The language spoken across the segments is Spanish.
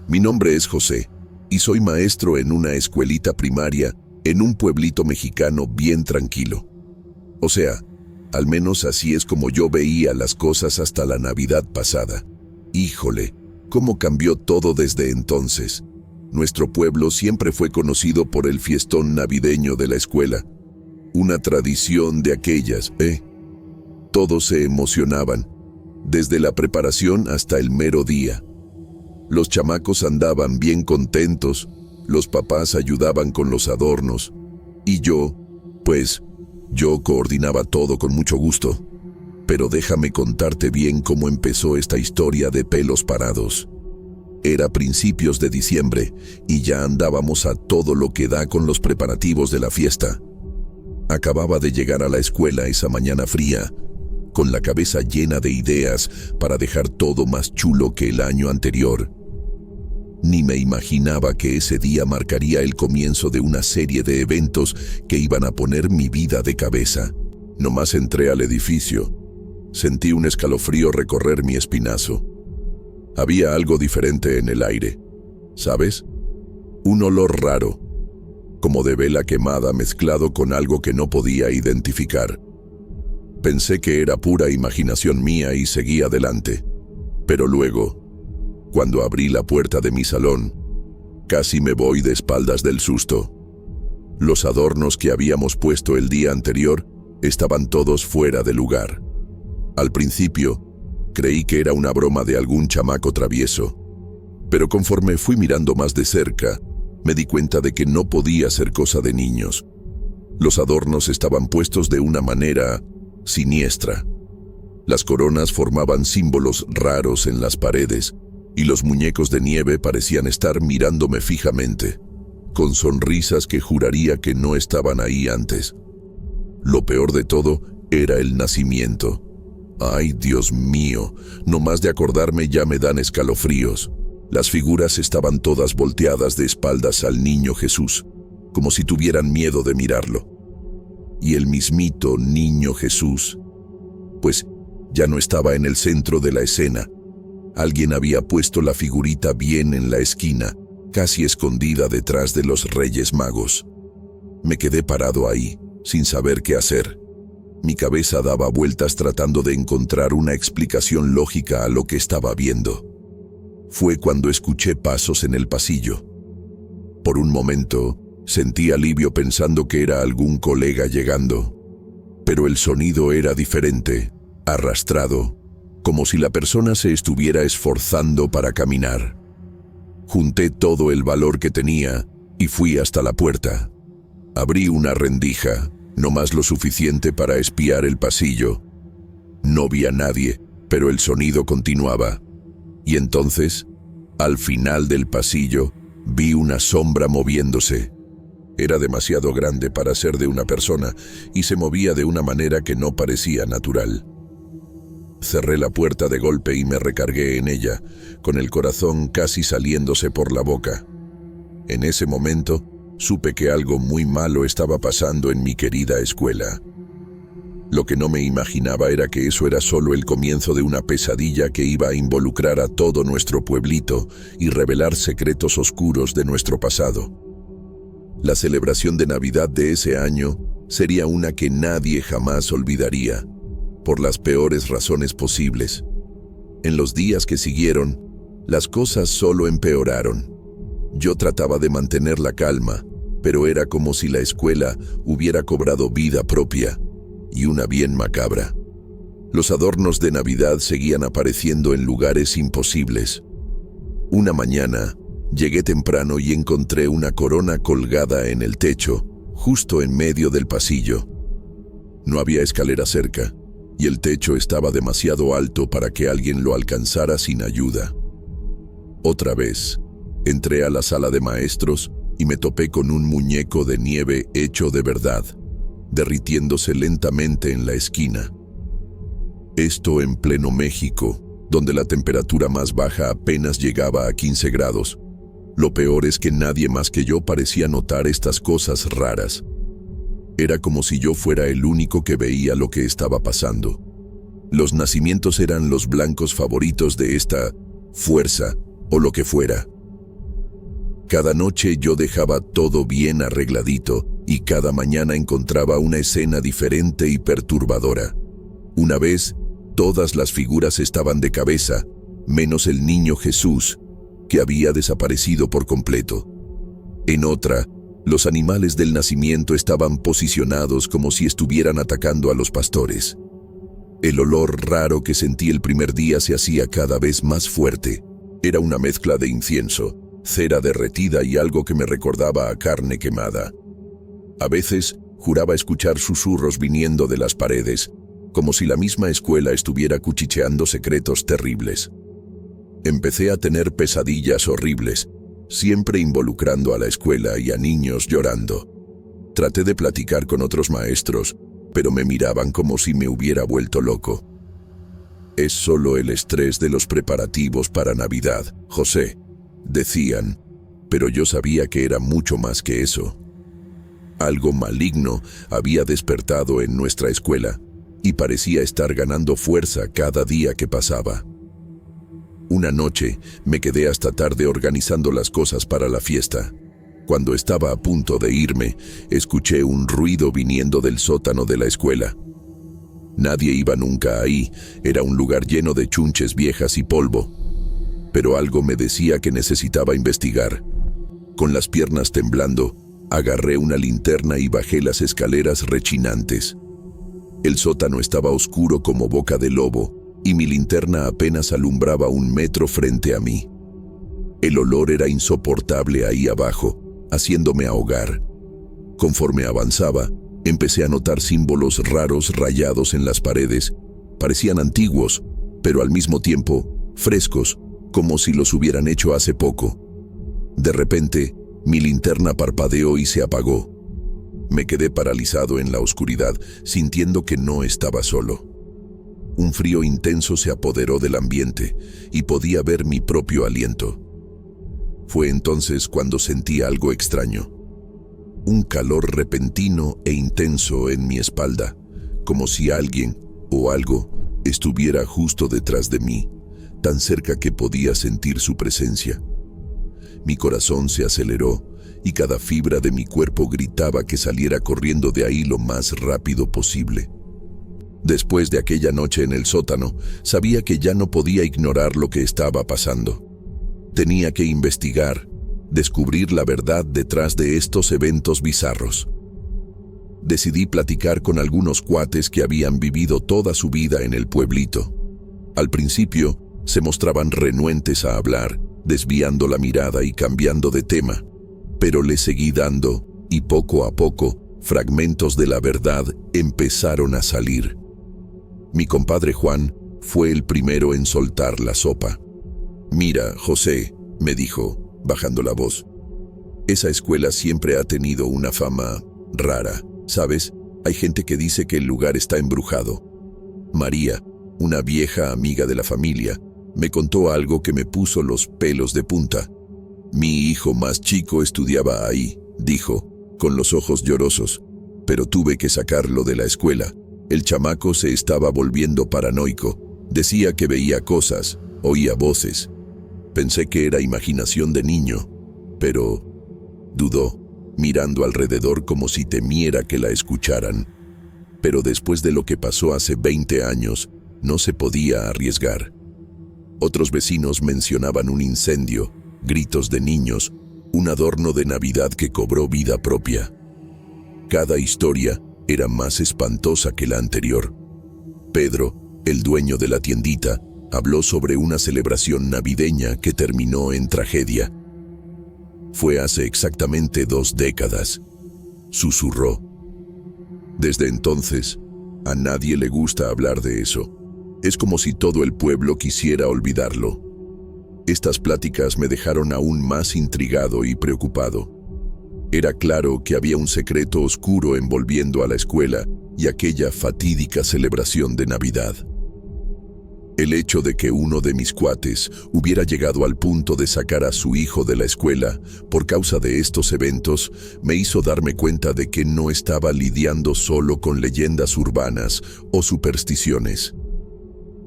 Mi nombre es José y soy maestro en una escuelita primaria en un pueblito mexicano bien tranquilo. O sea, al menos así es como yo veía las cosas hasta la Navidad pasada. Híjole, cómo cambió todo desde entonces. Nuestro pueblo siempre fue conocido por el fiestón navideño de la escuela. Una tradición de aquellas, Todos se emocionaban, desde la preparación hasta el mero día. Los chamacos andaban bien contentos, los papás ayudaban con los adornos, y yo coordinaba todo con mucho gusto. Pero déjame contarte bien cómo empezó esta historia de pelos parados. Era principios de diciembre y ya andábamos a todo lo que da con los preparativos de la fiesta. Acababa de llegar a la escuela esa mañana fría, con la cabeza llena de ideas para dejar todo más chulo que el año anterior. Ni me imaginaba que ese día marcaría el comienzo de una serie de eventos que iban a poner mi vida de cabeza. Nomás entré al edificio. Sentí un escalofrío recorrer mi espinazo. Había algo diferente en el aire, ¿sabes? Un olor raro, como de vela quemada mezclado con algo que no podía identificar. Pensé que era pura imaginación mía y seguí adelante. Pero luego, cuando abrí la puerta de mi salón, casi me voy de espaldas del susto. Los adornos que habíamos puesto el día anterior estaban todos fuera de lugar. Al principio, creí que era una broma de algún chamaco travieso, pero conforme fui mirando más de cerca, me di cuenta de que no podía ser cosa de niños. Los adornos estaban puestos de una manera siniestra. Las coronas formaban símbolos raros en las paredes, y los muñecos de nieve parecían estar mirándome fijamente, con sonrisas que juraría que no estaban ahí antes. Lo peor de todo era el nacimiento. ¡Ay, Dios mío! No más de acordarme ya me dan escalofríos. Las figuras estaban todas volteadas de espaldas al niño Jesús, como si tuvieran miedo de mirarlo. Y el mismito niño Jesús, pues ya no estaba en el centro de la escena. Alguien había puesto la figurita bien en la esquina, casi escondida detrás de los Reyes Magos. Me quedé parado ahí, sin saber qué hacer. Mi cabeza daba vueltas tratando de encontrar una explicación lógica a lo que estaba viendo. Fue cuando escuché pasos en el pasillo. Por un momento, sentí alivio pensando que era algún colega llegando. Pero el sonido era diferente, arrastrado, como si la persona se estuviera esforzando para caminar. Junté todo el valor que tenía y fui hasta la puerta. Abrí una rendija, no más lo suficiente para espiar el pasillo. No vi a nadie, pero el sonido continuaba. Y entonces, al final del pasillo, vi una sombra moviéndose. Era demasiado grande para ser de una persona y se movía de una manera que no parecía natural. Cerré la puerta de golpe y me recargué en ella, con el corazón casi saliéndose por la boca. En ese momento, supe que algo muy malo estaba pasando en mi querida escuela. Lo que no me imaginaba era que eso era solo el comienzo de una pesadilla que iba a involucrar a todo nuestro pueblito y revelar secretos oscuros de nuestro pasado. La celebración de Navidad de ese año sería una que nadie jamás olvidaría, por las peores razones posibles. En los días que siguieron, las cosas solo empeoraron. Yo trataba de mantener la calma, pero era como si la escuela hubiera cobrado vida propia, y una bien macabra. Los adornos de Navidad seguían apareciendo en lugares imposibles. Una mañana, llegué temprano y encontré una corona colgada en el techo, justo en medio del pasillo. No había escalera cerca, y el techo estaba demasiado alto para que alguien lo alcanzara sin ayuda. Otra vez, entré a la sala de maestros y me topé con un muñeco de nieve hecho de verdad, derritiéndose lentamente en la esquina. Esto en pleno México, donde la temperatura más baja apenas llegaba a 15 grados. Lo peor es que nadie más que yo parecía notar estas cosas raras. Era como si yo fuera el único que veía lo que estaba pasando. Los nacimientos eran los blancos favoritos de esta fuerza, o lo que fuera. Cada noche yo dejaba todo bien arregladito y cada mañana encontraba una escena diferente y perturbadora. Una vez, todas las figuras estaban de cabeza, menos el niño Jesús, que había desaparecido por completo. En otra, los animales del nacimiento estaban posicionados como si estuvieran atacando a los pastores. El olor raro que sentí el primer día se hacía cada vez más fuerte. Era una mezcla de incienso, cera derretida y algo que me recordaba a carne quemada. A veces juraba escuchar susurros viniendo de las paredes, como si la misma escuela estuviera cuchicheando secretos terribles. Empecé a tener pesadillas horribles, siempre involucrando a la escuela y a niños llorando. Traté de platicar con otros maestros, pero me miraban como si me hubiera vuelto loco. «Es solo el estrés de los preparativos para Navidad, José», decían, pero yo sabía que era mucho más que eso. Algo maligno había despertado en nuestra escuela y parecía estar ganando fuerza cada día que pasaba. Una noche me quedé hasta tarde organizando las cosas para la fiesta. Cuando estaba a punto de irme, escuché un ruido viniendo del sótano de la escuela. Nadie iba nunca ahí, era un lugar lleno de chunches viejas y polvo. Pero algo me decía que necesitaba investigar. Con las piernas temblando, agarré una linterna y bajé las escaleras rechinantes. El sótano estaba oscuro como boca de lobo, y mi linterna apenas alumbraba 1 metro frente a mí. El olor era insoportable ahí abajo, haciéndome ahogar. Conforme avanzaba, empecé a notar símbolos raros rayados en las paredes. Parecían antiguos, pero al mismo tiempo frescos, como si los hubieran hecho hace poco. De repente, mi linterna parpadeó y se apagó. Me quedé paralizado en la oscuridad, sintiendo que no estaba solo. Un frío intenso se apoderó del ambiente y podía ver mi propio aliento. Fue entonces cuando sentí algo extraño. Un calor repentino e intenso en mi espalda, como si alguien o algo estuviera justo detrás de mí, tan cerca que podía sentir su presencia. Mi corazón se aceleró y cada fibra de mi cuerpo gritaba que saliera corriendo de ahí lo más rápido posible. Después de aquella noche en el sótano, sabía que ya no podía ignorar lo que estaba pasando. Tenía que investigar, descubrir la verdad detrás de estos eventos bizarros. Decidí platicar con algunos cuates que habían vivido toda su vida en el pueblito. Al principio, se mostraban renuentes a hablar, desviando la mirada y cambiando de tema, pero le seguí dando, y poco a poco, fragmentos de la verdad empezaron a salir. Mi compadre Juan fue el primero en soltar la sopa. «Mira, José», me dijo, bajando la voz, «esa escuela siempre ha tenido una fama rara, ¿sabes? Hay gente que dice que el lugar está embrujado. María, una vieja amiga de la familia, me contó algo que me puso los pelos de punta. Mi hijo más chico estudiaba ahí», dijo, con los ojos llorosos, «pero tuve que sacarlo de la escuela. El chamaco se estaba volviendo paranoico. Decía que veía cosas, oía voces. Pensé que era imaginación de niño, pero dudó, mirando alrededor como si temiera que la escucharan. Pero después de lo que pasó hace 20 años, no se podía arriesgar. Otros vecinos mencionaban un incendio, gritos de niños, un adorno de Navidad que cobró vida propia. Cada historia era más espantosa que la anterior. Pedro, el dueño de la tiendita, habló sobre una celebración navideña que terminó en tragedia. «Fue hace exactamente 2 décadas», susurró. «Desde entonces, a nadie le gusta hablar de eso. Es como si todo el pueblo quisiera olvidarlo». Estas pláticas me dejaron aún más intrigado y preocupado. Era claro que había un secreto oscuro envolviendo a la escuela y aquella fatídica celebración de Navidad. El hecho de que uno de mis cuates hubiera llegado al punto de sacar a su hijo de la escuela por causa de estos eventos me hizo darme cuenta de que no estaba lidiando solo con leyendas urbanas o supersticiones.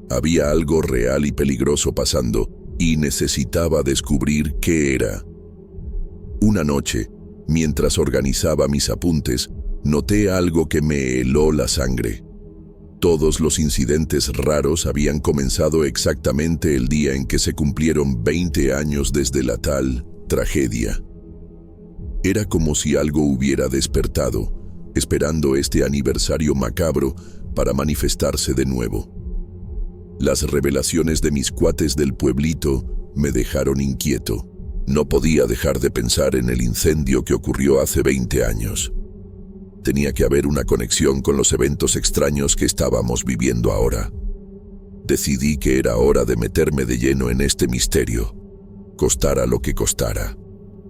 Había algo real y peligroso pasando y necesitaba descubrir qué era. Una noche, mientras organizaba mis apuntes, noté algo que me heló la sangre. Todos los incidentes raros habían comenzado exactamente el día en que se cumplieron 20 años desde la tal tragedia. Era como si algo hubiera despertado, esperando este aniversario macabro para manifestarse de nuevo. Las revelaciones de mis cuates del pueblito me dejaron inquieto. No podía dejar de pensar en el incendio que ocurrió hace 20 años. Tenía que haber una conexión con los eventos extraños que estábamos viviendo ahora. Decidí que era hora de meterme de lleno en este misterio, costara lo que costara.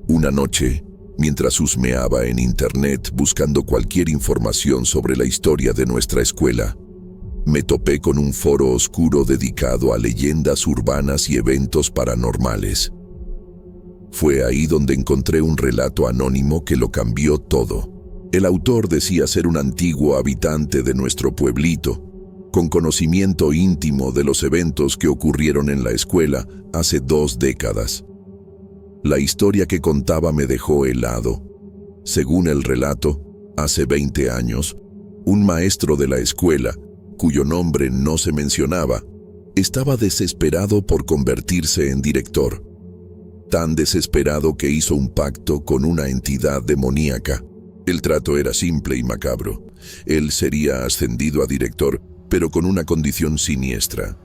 Una noche, mientras husmeaba en internet buscando cualquier información sobre la historia de nuestra escuela, me topé con un foro oscuro dedicado a leyendas urbanas y eventos paranormales. Fue ahí donde encontré un relato anónimo que lo cambió todo. El autor decía ser un antiguo habitante de nuestro pueblito, con conocimiento íntimo de los eventos que ocurrieron en la escuela hace 2 décadas. La historia que contaba me dejó helado. Según el relato, hace 20 años, un maestro de la escuela, cuyo nombre no se mencionaba, estaba desesperado por convertirse en director. Tan desesperado que hizo un pacto con una entidad demoníaca. El trato era simple y macabro. Él sería ascendido a director, pero con una condición siniestra.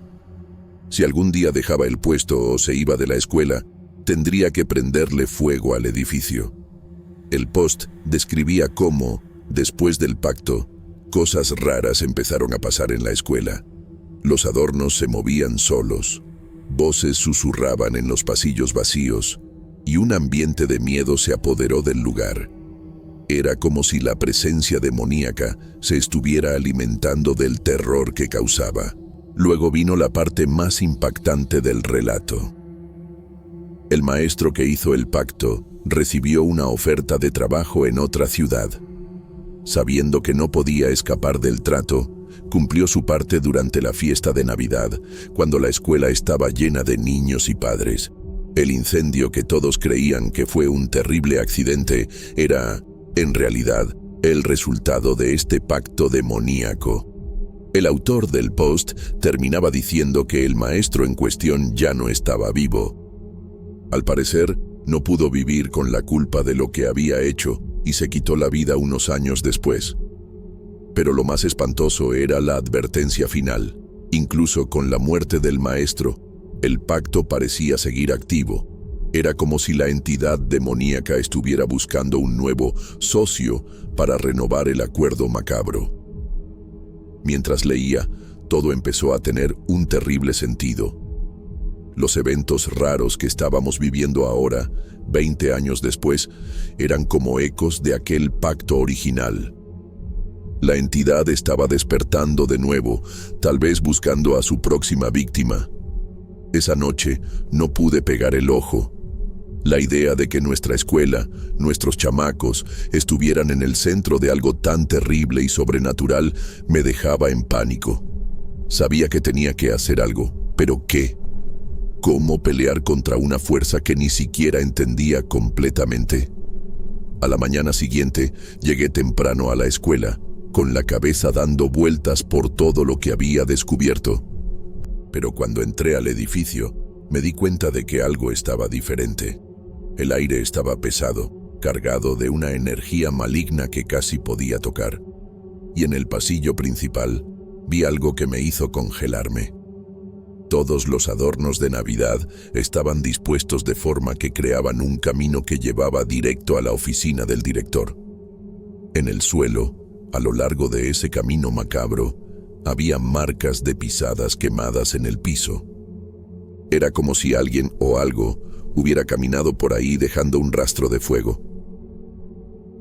Si algún día dejaba el puesto o se iba de la escuela, tendría que prenderle fuego al edificio. El post describía cómo, después del pacto, cosas raras empezaron a pasar en la escuela. Los adornos se movían solos, voces susurraban en los pasillos vacíos, y un ambiente de miedo se apoderó del lugar. Era como si la presencia demoníaca se estuviera alimentando del terror que causaba. Luego vino la parte más impactante del relato. El maestro que hizo el pacto recibió una oferta de trabajo en otra ciudad. Sabiendo que no podía escapar del trato, cumplió su parte durante la fiesta de Navidad, cuando la escuela estaba llena de niños y padres. El incendio que todos creían que fue un terrible accidente era, en realidad, el resultado de este pacto demoníaco. El autor del post terminaba diciendo que el maestro en cuestión ya no estaba vivo. Al parecer, no pudo vivir con la culpa de lo que había hecho y se quitó la vida unos años después. Pero lo más espantoso era la advertencia final. Incluso con la muerte del maestro, el pacto parecía seguir activo. Era como si la entidad demoníaca estuviera buscando un nuevo socio para renovar el acuerdo macabro. Mientras leía, todo empezó a tener un terrible sentido. Los eventos raros que estábamos viviendo ahora, 20 años después, eran como ecos de aquel pacto original. La entidad estaba despertando de nuevo, tal vez buscando a su próxima víctima. Esa noche no pude pegar el ojo. La idea de que nuestra escuela, nuestros chamacos, estuvieran en el centro de algo tan terrible y sobrenatural me dejaba en pánico. Sabía que tenía que hacer algo, pero ¿qué? ¿Cómo pelear contra una fuerza que ni siquiera entendía completamente? A la mañana siguiente, llegué temprano a la escuela, con la cabeza dando vueltas por todo lo que había descubierto. Pero cuando entré al edificio, me di cuenta de que algo estaba diferente. El aire estaba pesado, cargado de una energía maligna que casi podía tocar. Y en el pasillo principal, vi algo que me hizo congelarme. Todos los adornos de Navidad estaban dispuestos de forma que creaban un camino que llevaba directo a la oficina del director. En el suelo, a lo largo de ese camino macabro, había marcas de pisadas quemadas en el piso. Era como si alguien o algo hubiera caminado por ahí dejando un rastro de fuego.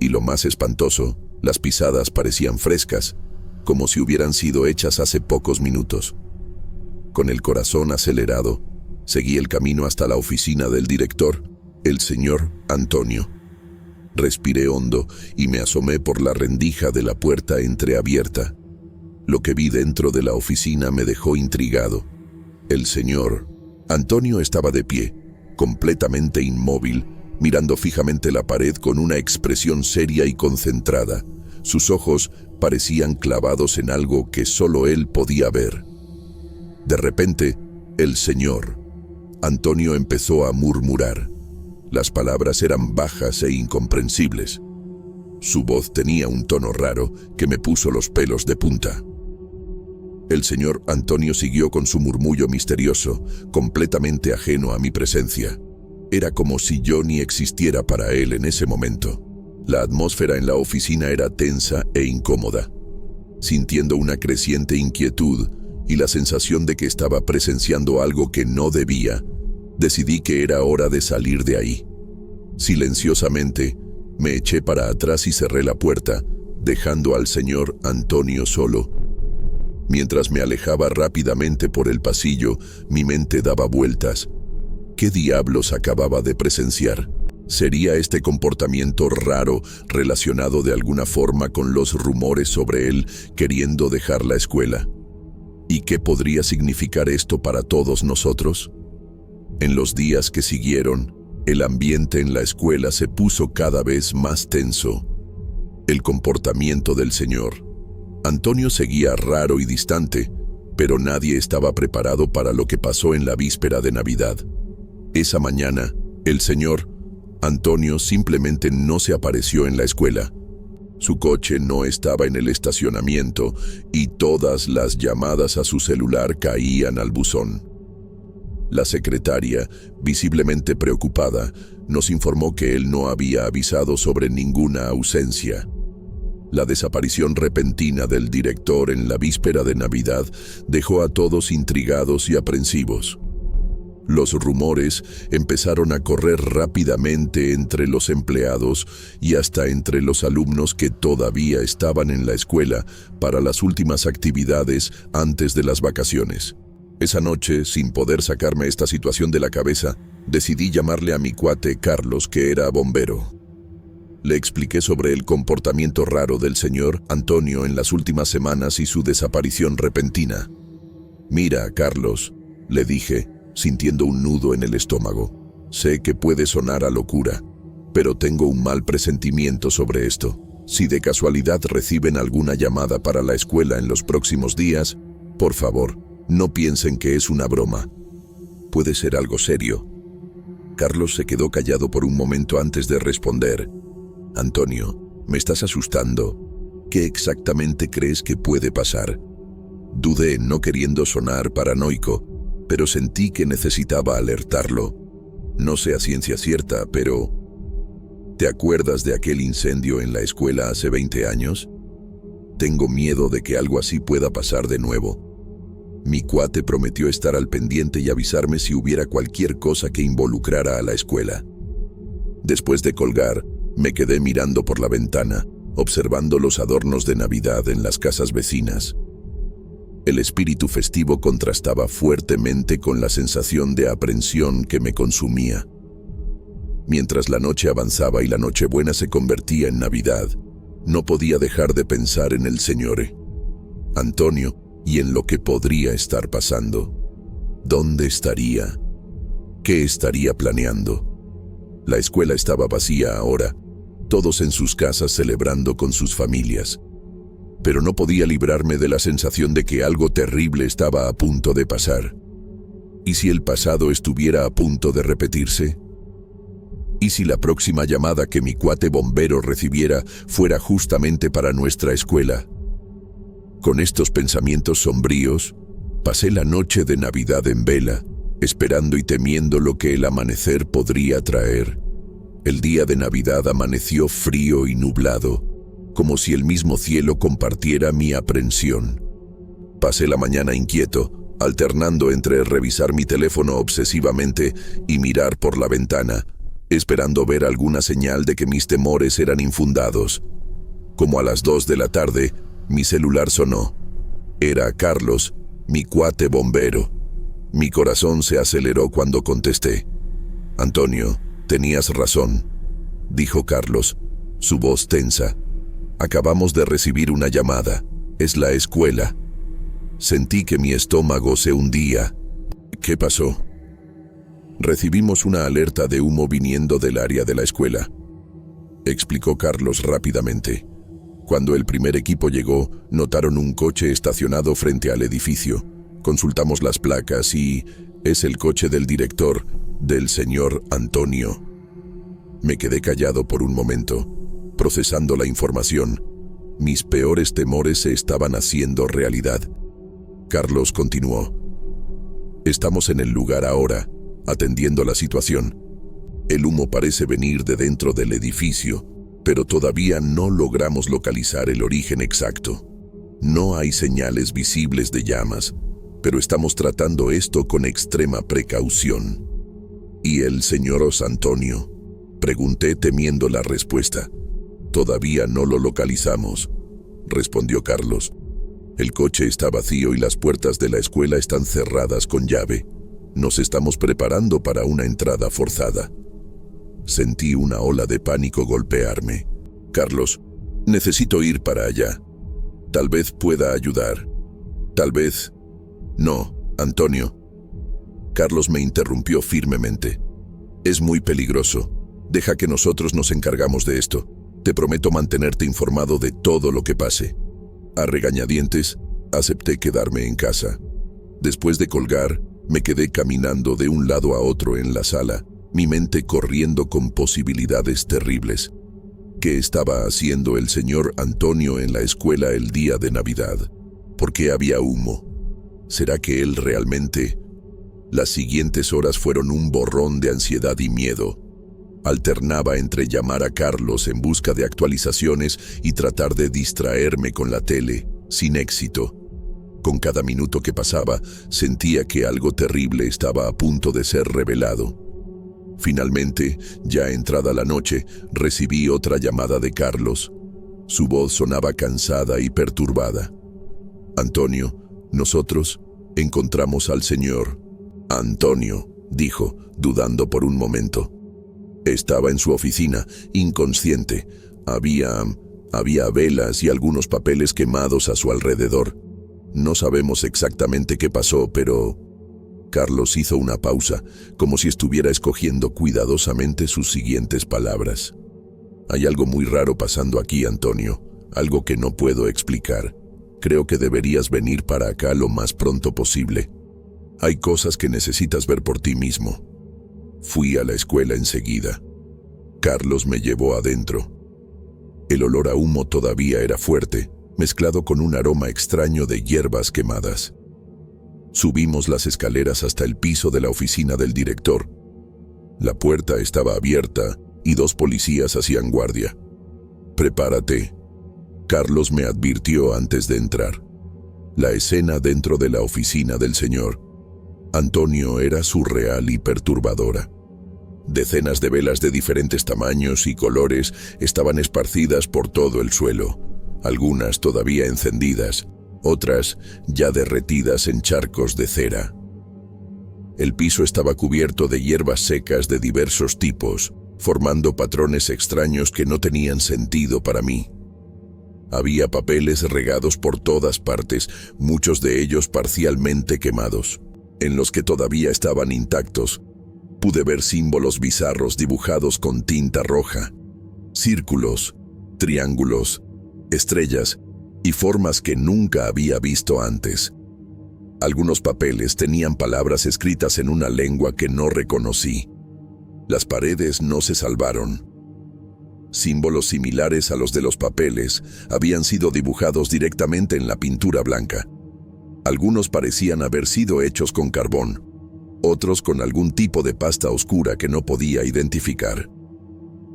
Y lo más espantoso, las pisadas parecían frescas, como si hubieran sido hechas hace pocos minutos. Con el corazón acelerado, seguí el camino hasta la oficina del director, el señor Antonio. Respiré hondo y me asomé por la rendija de la puerta entreabierta. Lo que vi dentro de la oficina me dejó intrigado. El señor Antonio estaba de pie, completamente inmóvil, mirando fijamente la pared con una expresión seria y concentrada. Sus ojos parecían clavados en algo que solo él podía ver. De repente, el señor Antonio empezó a murmurar. Las palabras eran bajas e incomprensibles. Su voz tenía un tono raro que me puso los pelos de punta. El señor Antonio siguió con su murmullo misterioso, completamente ajeno a mi presencia. Era como si yo ni existiera para él en ese momento. La atmósfera en la oficina era tensa e incómoda. Sintiendo una creciente inquietud y la sensación de que estaba presenciando algo que no debía, decidí que era hora de salir de ahí. Silenciosamente, me eché para atrás y cerré la puerta, dejando al señor Antonio solo. Mientras me alejaba rápidamente por el pasillo, mi mente daba vueltas. ¿Qué diablos acababa de presenciar? ¿Sería este comportamiento raro relacionado de alguna forma con los rumores sobre él queriendo dejar la escuela? ¿Y qué podría significar esto para todos nosotros? En los días que siguieron, el ambiente en la escuela se puso cada vez más tenso. El comportamiento del señor Antonio seguía raro y distante, pero nadie estaba preparado para lo que pasó en la víspera de Navidad. Esa mañana, el señor Antonio simplemente no se apareció en la escuela. Su coche no estaba en el estacionamiento y todas las llamadas a su celular caían al buzón. La secretaria, visiblemente preocupada, nos informó que él no había avisado sobre ninguna ausencia. La desaparición repentina del director en la víspera de Navidad dejó a todos intrigados y aprensivos. Los rumores empezaron a correr rápidamente entre los empleados y hasta entre los alumnos que todavía estaban en la escuela para las últimas actividades antes de las vacaciones. Esa noche, sin poder sacarme esta situación de la cabeza, decidí llamarle a mi cuate Carlos, que era bombero. Le expliqué sobre el comportamiento raro del señor Antonio en las últimas semanas y su desaparición repentina. «Mira, Carlos», le dije, sintiendo un nudo en el estómago. «Sé que puede sonar a locura, pero tengo un mal presentimiento sobre esto. Si de casualidad reciben alguna llamada para la escuela en los próximos días, por favor, no piensen que es una broma. Puede ser algo serio». Carlos se quedó callado por un momento antes de responder. «Antonio, me estás asustando. ¿Qué exactamente crees que puede pasar?». Dudé, no queriendo sonar paranoico, pero sentí que necesitaba alertarlo. «No sé a ciencia cierta, pero... ¿te acuerdas de aquel incendio en la escuela hace 20 años? Tengo miedo de que algo así pueda pasar de nuevo. Mi cuate prometió estar al pendiente y avisarme si hubiera cualquier cosa que involucrara a la escuela». Después de colgar, me quedé mirando por la ventana, observando los adornos de Navidad en las casas vecinas. El espíritu festivo contrastaba fuertemente con la sensación de aprensión que me consumía. Mientras la noche avanzaba y la Nochebuena se convertía en Navidad, no podía dejar de pensar en el señor Antonio y en lo que podría estar pasando. ¿Dónde estaría? ¿Qué estaría planeando? La escuela estaba vacía ahora, todos en sus casas celebrando con sus familias. Pero no podía librarme de la sensación de que algo terrible estaba a punto de pasar. ¿Y si el pasado estuviera a punto de repetirse? ¿Y si la próxima llamada que mi cuate bombero recibiera fuera justamente para nuestra escuela? Con estos pensamientos sombríos, pasé la noche de Navidad en vela, esperando y temiendo lo que el amanecer podría traer. El día de Navidad amaneció frío y nublado, como si el mismo cielo compartiera mi aprensión. Pasé la mañana inquieto, alternando entre revisar mi teléfono obsesivamente y mirar por la ventana, esperando ver alguna señal de que mis temores eran infundados. Como a las 2 de la tarde, mi celular sonó. Era Carlos, mi cuate bombero. Mi corazón se aceleró cuando contesté. «Antonio, tenías razón», dijo Carlos, su voz tensa. «Acabamos de recibir una llamada. Es la escuela». Sentí que mi estómago se hundía. «¿Qué pasó?». Recibimos una alerta de humo viniendo del área de la escuela, explicó Carlos rápidamente. Cuando el primer equipo llegó, notaron un coche estacionado frente al edificio. Consultamos las placas y es el coche del director, del señor Antonio. Me quedé callado por un momento, procesando la información. Mis peores temores se estaban haciendo realidad. Carlos continuó. Estamos en el lugar ahora, atendiendo la situación. El humo parece venir de dentro del edificio, pero todavía no logramos localizar el origen exacto. No hay señales visibles de llamas, pero estamos tratando esto con extrema precaución. ¿Y el señor Antonio? Pregunté temiendo la respuesta. Todavía no lo localizamos, respondió Carlos. El coche está vacío y las puertas de la escuela están cerradas con llave. Nos estamos preparando para una entrada forzada. Sentí una ola de pánico golpearme. Carlos, necesito ir para allá. Tal vez pueda ayudar. Tal vez... No, Antonio. Carlos me interrumpió firmemente. Es muy peligroso. Deja que nosotros nos encargamos de esto. Te prometo mantenerte informado de todo lo que pase. A regañadientes, acepté quedarme en casa. Después de colgar, me quedé caminando de un lado a otro en la sala, mi mente corriendo con posibilidades terribles. ¿Qué estaba haciendo el señor Antonio en la escuela el día de Navidad? ¿Por qué había humo? ¿Será que él realmente...? Las siguientes horas fueron un borrón de ansiedad y miedo. Alternaba entre llamar a Carlos en busca de actualizaciones y tratar de distraerme con la tele, sin éxito. Con cada minuto que pasaba, sentía que algo terrible estaba a punto de ser revelado. Finalmente, ya entrada la noche, recibí otra llamada de Carlos. Su voz sonaba cansada y perturbada. Antonio, nosotros encontramos al señor. Antonio, dijo, dudando por un momento. Estaba en su oficina, inconsciente. Había velas y algunos papeles quemados a su alrededor. No sabemos exactamente qué pasó, pero... Carlos hizo una pausa, como si estuviera escogiendo cuidadosamente sus siguientes palabras. Hay algo muy raro pasando aquí, Antonio, algo que no puedo explicar. Creo que deberías venir para acá lo más pronto posible. Hay cosas que necesitas ver por ti mismo. Fui a la escuela enseguida. Carlos me llevó adentro. El olor a humo todavía era fuerte, mezclado con un aroma extraño de hierbas quemadas. Subimos las escaleras hasta el piso de la oficina del director. La puerta estaba abierta y 2 policías hacían guardia. «Prepárate», Carlos me advirtió antes de entrar. La escena dentro de la oficina del señor Antonio era surreal y perturbadora. Decenas de velas de diferentes tamaños y colores estaban esparcidas por todo el suelo, algunas todavía encendidas, otras ya derretidas en charcos de cera. El piso estaba cubierto de hierbas secas de diversos tipos, formando patrones extraños que no tenían sentido para mí. Había papeles regados por todas partes, muchos de ellos parcialmente quemados. En los que todavía estaban intactos, pude ver símbolos bizarros dibujados con tinta roja, círculos, triángulos, estrellas y formas que nunca había visto antes. Algunos papeles tenían palabras escritas en una lengua que no reconocí. Las paredes no se salvaron. Símbolos similares a los de los papeles habían sido dibujados directamente en la pintura blanca. Algunos parecían haber sido hechos con carbón, otros con algún tipo de pasta oscura que no podía identificar.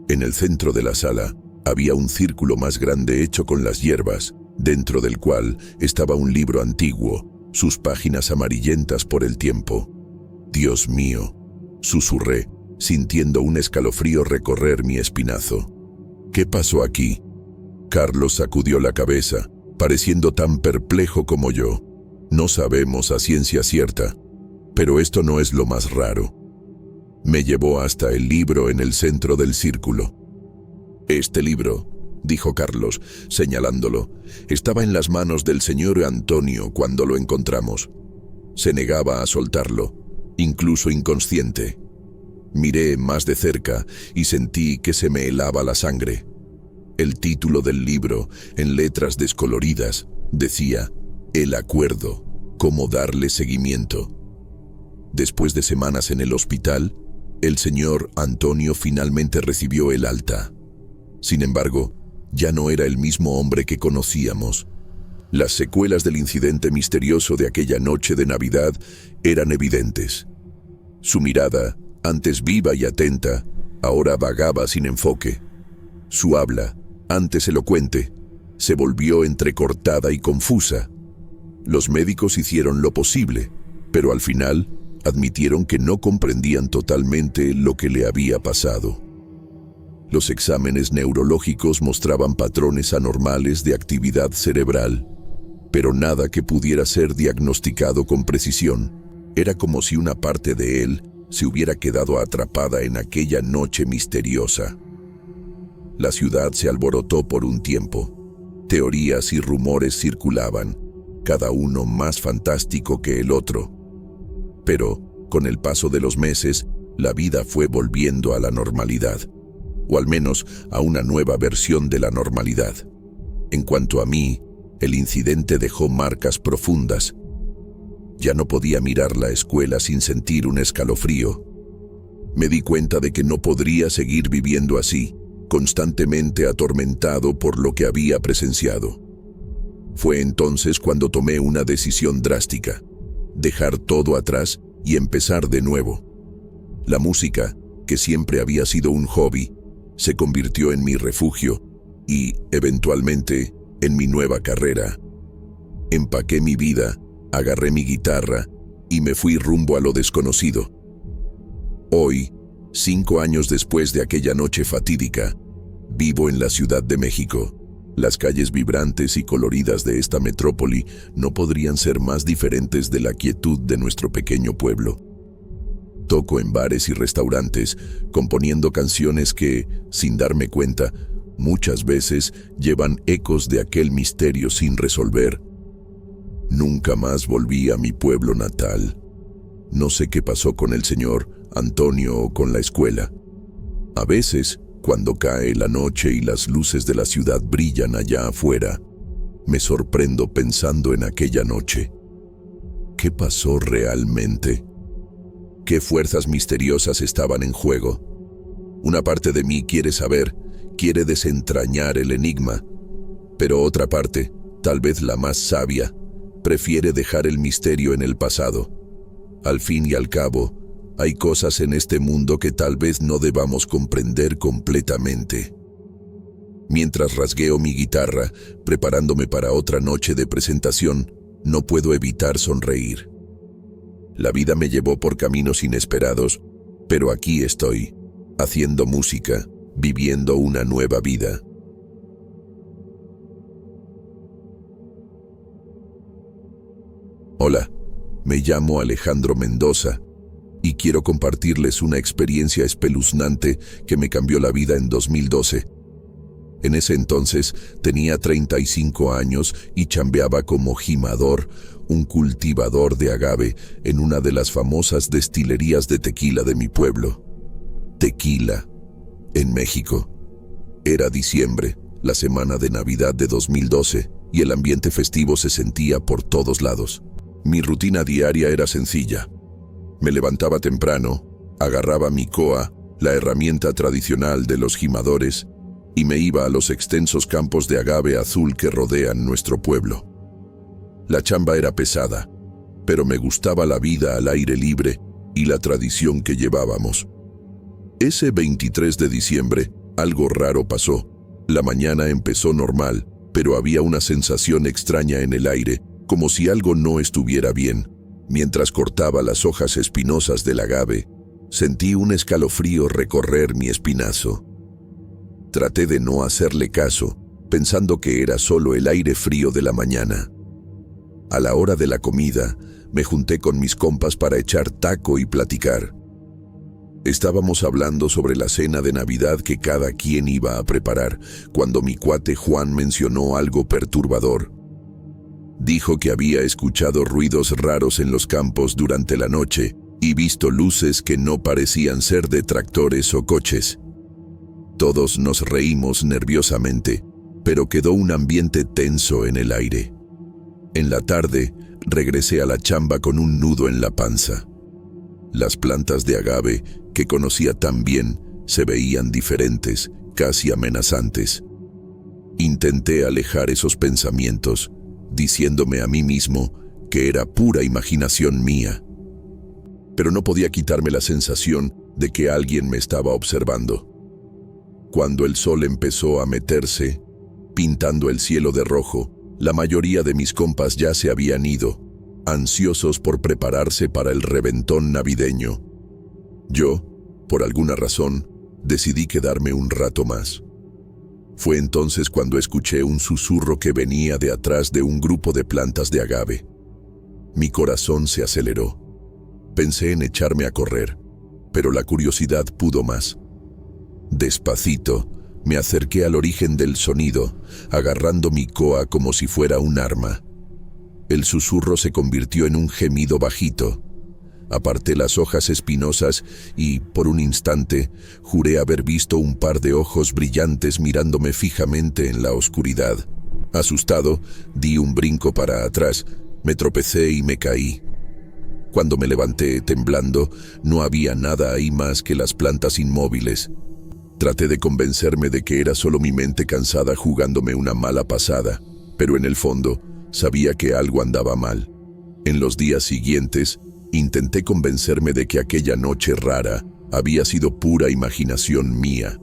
En el centro de la sala había un círculo más grande hecho con las hierbas, dentro del cual estaba un libro antiguo, sus páginas amarillentas por el tiempo. «Dios mío», susurré, sintiendo un escalofrío recorrer mi espinazo. «¿Qué pasó aquí?» Carlos sacudió la cabeza, pareciendo tan perplejo como yo. «No sabemos a ciencia cierta, pero esto no es lo más raro». Me llevó hasta el libro en el centro del círculo. «Este libro», dijo Carlos, señalándolo, «estaba en las manos del señor Antonio cuando lo encontramos. Se negaba a soltarlo, incluso inconsciente. Miré más de cerca y sentí que se me helaba la sangre. El título del libro, en letras descoloridas, decía: El acuerdo, cómo darle seguimiento. Después de semanas en el hospital, el señor Antonio finalmente recibió el alta. Sin embargo, ya no era el mismo hombre que conocíamos. Las secuelas del incidente misterioso de aquella noche de Navidad eran evidentes. Su mirada, antes viva y atenta, ahora vagaba sin enfoque. Su habla, antes elocuente, se volvió entrecortada y confusa. Los médicos hicieron lo posible, pero al final admitieron que no comprendían totalmente lo que le había pasado. Los exámenes neurológicos mostraban patrones anormales de actividad cerebral, pero nada que pudiera ser diagnosticado con precisión. Era como si una parte de él se hubiera quedado atrapada en aquella noche misteriosa. La ciudad se alborotó por un tiempo. Teorías y rumores circulaban, cada uno más fantástico que el otro. Pero, con el paso de los meses, la vida fue volviendo a la normalidad, o al menos a una nueva versión de la normalidad. En cuanto a mí, el incidente dejó marcas profundas. Ya no podía mirar la escuela sin sentir un escalofrío. Me di cuenta de que no podría seguir viviendo así, constantemente atormentado por lo que había presenciado. Fue entonces cuando tomé una decisión drástica: dejar todo atrás y empezar de nuevo. La música, que siempre había sido un hobby, se convirtió en mi refugio y, eventualmente, en mi nueva carrera. Empaqué mi vida, agarré mi guitarra y me fui rumbo a lo desconocido. Hoy, 5 años después de aquella noche fatídica, vivo en la Ciudad de México. Las calles vibrantes y coloridas de esta metrópoli no podrían ser más diferentes de la quietud de nuestro pequeño pueblo. Toco en bares y restaurantes, componiendo canciones que, sin darme cuenta, muchas veces llevan ecos de aquel misterio sin resolver. Nunca más volví a mi pueblo natal. No sé qué pasó con el señor Antonio o con la escuela. A veces, cuando cae la noche y las luces de la ciudad brillan allá afuera, me sorprendo pensando en aquella noche. ¿Qué pasó realmente? ¿Qué fuerzas misteriosas estaban en juego? Una parte de mí quiere saber, quiere desentrañar el enigma, pero otra parte, tal vez la más sabia, prefiere dejar el misterio en el pasado. Al fin y al cabo, hay cosas en este mundo que tal vez no debamos comprender completamente. Mientras rasgueo mi guitarra, preparándome para otra noche de presentación, no puedo evitar sonreír. La vida me llevó por caminos inesperados, pero aquí estoy, haciendo música, viviendo una nueva vida. Hola, me llamo Alejandro Mendoza y quiero compartirles una experiencia espeluznante que me cambió la vida en 2012. En ese entonces tenía 35 años y chambeaba como gimador, un cultivador de agave en una de las famosas destilerías de tequila de mi pueblo. Tequila, en México. Era diciembre, la semana de Navidad de 2012, y el ambiente festivo se sentía por todos lados. Mi rutina diaria era sencilla. Me levantaba temprano, agarraba mi coa, la herramienta tradicional de los gimadores, y me iba a los extensos campos de agave azul que rodean nuestro pueblo. La chamba era pesada, pero me gustaba la vida al aire libre y la tradición que llevábamos. Ese 23 de diciembre, algo raro pasó. La mañana empezó normal, pero había una sensación extraña en el aire, como si algo no estuviera bien. Mientras cortaba las hojas espinosas del agave, sentí un escalofrío recorrer mi espinazo. Traté de no hacerle caso, pensando que era solo el aire frío de la mañana. A la hora de la comida, me junté con mis compas para echar taco y platicar. Estábamos hablando sobre la cena de Navidad que cada quien iba a preparar, cuando mi cuate Juan mencionó algo perturbador. Dijo que había escuchado ruidos raros en los campos durante la noche y visto luces que no parecían ser de tractores o coches. Todos nos reímos nerviosamente, pero quedó un ambiente tenso en el aire. En la tarde, regresé a la chamba con un nudo en la panza. Las plantas de agave, que conocía tan bien, se veían diferentes, casi amenazantes. Intenté alejar esos pensamientos, diciéndome a mí mismo que era pura imaginación mía. Pero no podía quitarme la sensación de que alguien me estaba observando. Cuando el sol empezó a meterse, pintando el cielo de rojo, la mayoría de mis compas ya se habían ido, ansiosos por prepararse para el reventón navideño. Yo, por alguna razón, decidí quedarme un rato más. Fue entonces cuando escuché un susurro que venía de atrás de un grupo de plantas de agave. Mi corazón se aceleró. Pensé en echarme a correr, pero la curiosidad pudo más. Despacito, me acerqué al origen del sonido, agarrando mi coa como si fuera un arma. El susurro se convirtió en un gemido bajito. Aparté las hojas espinosas y, por un instante, juré haber visto un par de ojos brillantes mirándome fijamente en la oscuridad. Asustado, di un brinco para atrás, me tropecé y me caí. Cuando me levanté, temblando, no había nada ahí más que las plantas inmóviles. Traté de convencerme de que era solo mi mente cansada jugándome una mala pasada, pero en el fondo, sabía que algo andaba mal. En los días siguientes, intenté convencerme de que aquella noche rara había sido pura imaginación mía,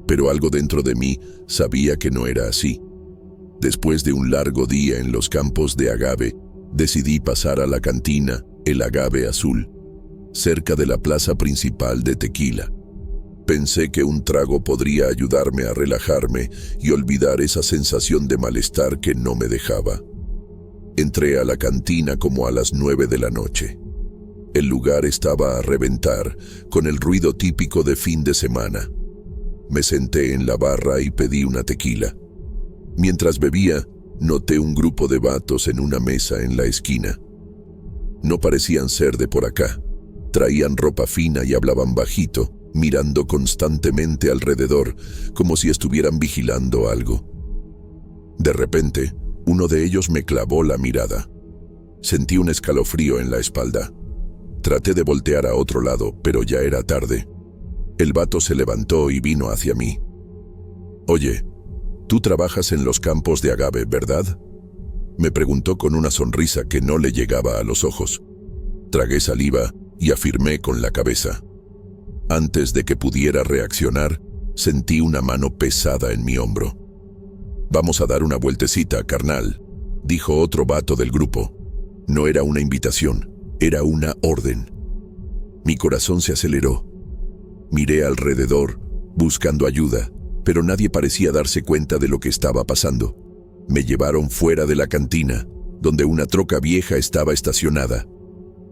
pero algo dentro de mí sabía que no era así. Después de un largo día en los campos de agave, decidí pasar a la cantina El Agave Azul, cerca de la plaza principal de Tequila. Pensé que un trago podría ayudarme a relajarme y olvidar esa sensación de malestar que no me dejaba. Entré a la cantina como a las 9 de la noche. El lugar estaba a reventar, con el ruido típico de fin de semana. Me senté en la barra y pedí una tequila. Mientras bebía, noté un grupo de vatos en una mesa en la esquina. No parecían ser de por acá. Traían ropa fina y hablaban bajito, mirando constantemente alrededor, como si estuvieran vigilando algo. De repente, uno de ellos me clavó la mirada. Sentí un escalofrío en la espalda. Traté de voltear a otro lado, pero ya era tarde. El vato se levantó y vino hacia mí. «Oye, tú trabajas en los campos de agave, ¿verdad?», me preguntó con una sonrisa que no le llegaba a los ojos. Tragué saliva y afirmé con la cabeza. Antes de que pudiera reaccionar, sentí una mano pesada en mi hombro. «Vamos a dar una vueltecita, carnal», dijo otro vato del grupo. No era una invitación, era una orden. Mi corazón se aceleró. Miré alrededor, buscando ayuda, pero nadie parecía darse cuenta de lo que estaba pasando. Me llevaron fuera de la cantina, donde una troca vieja estaba estacionada.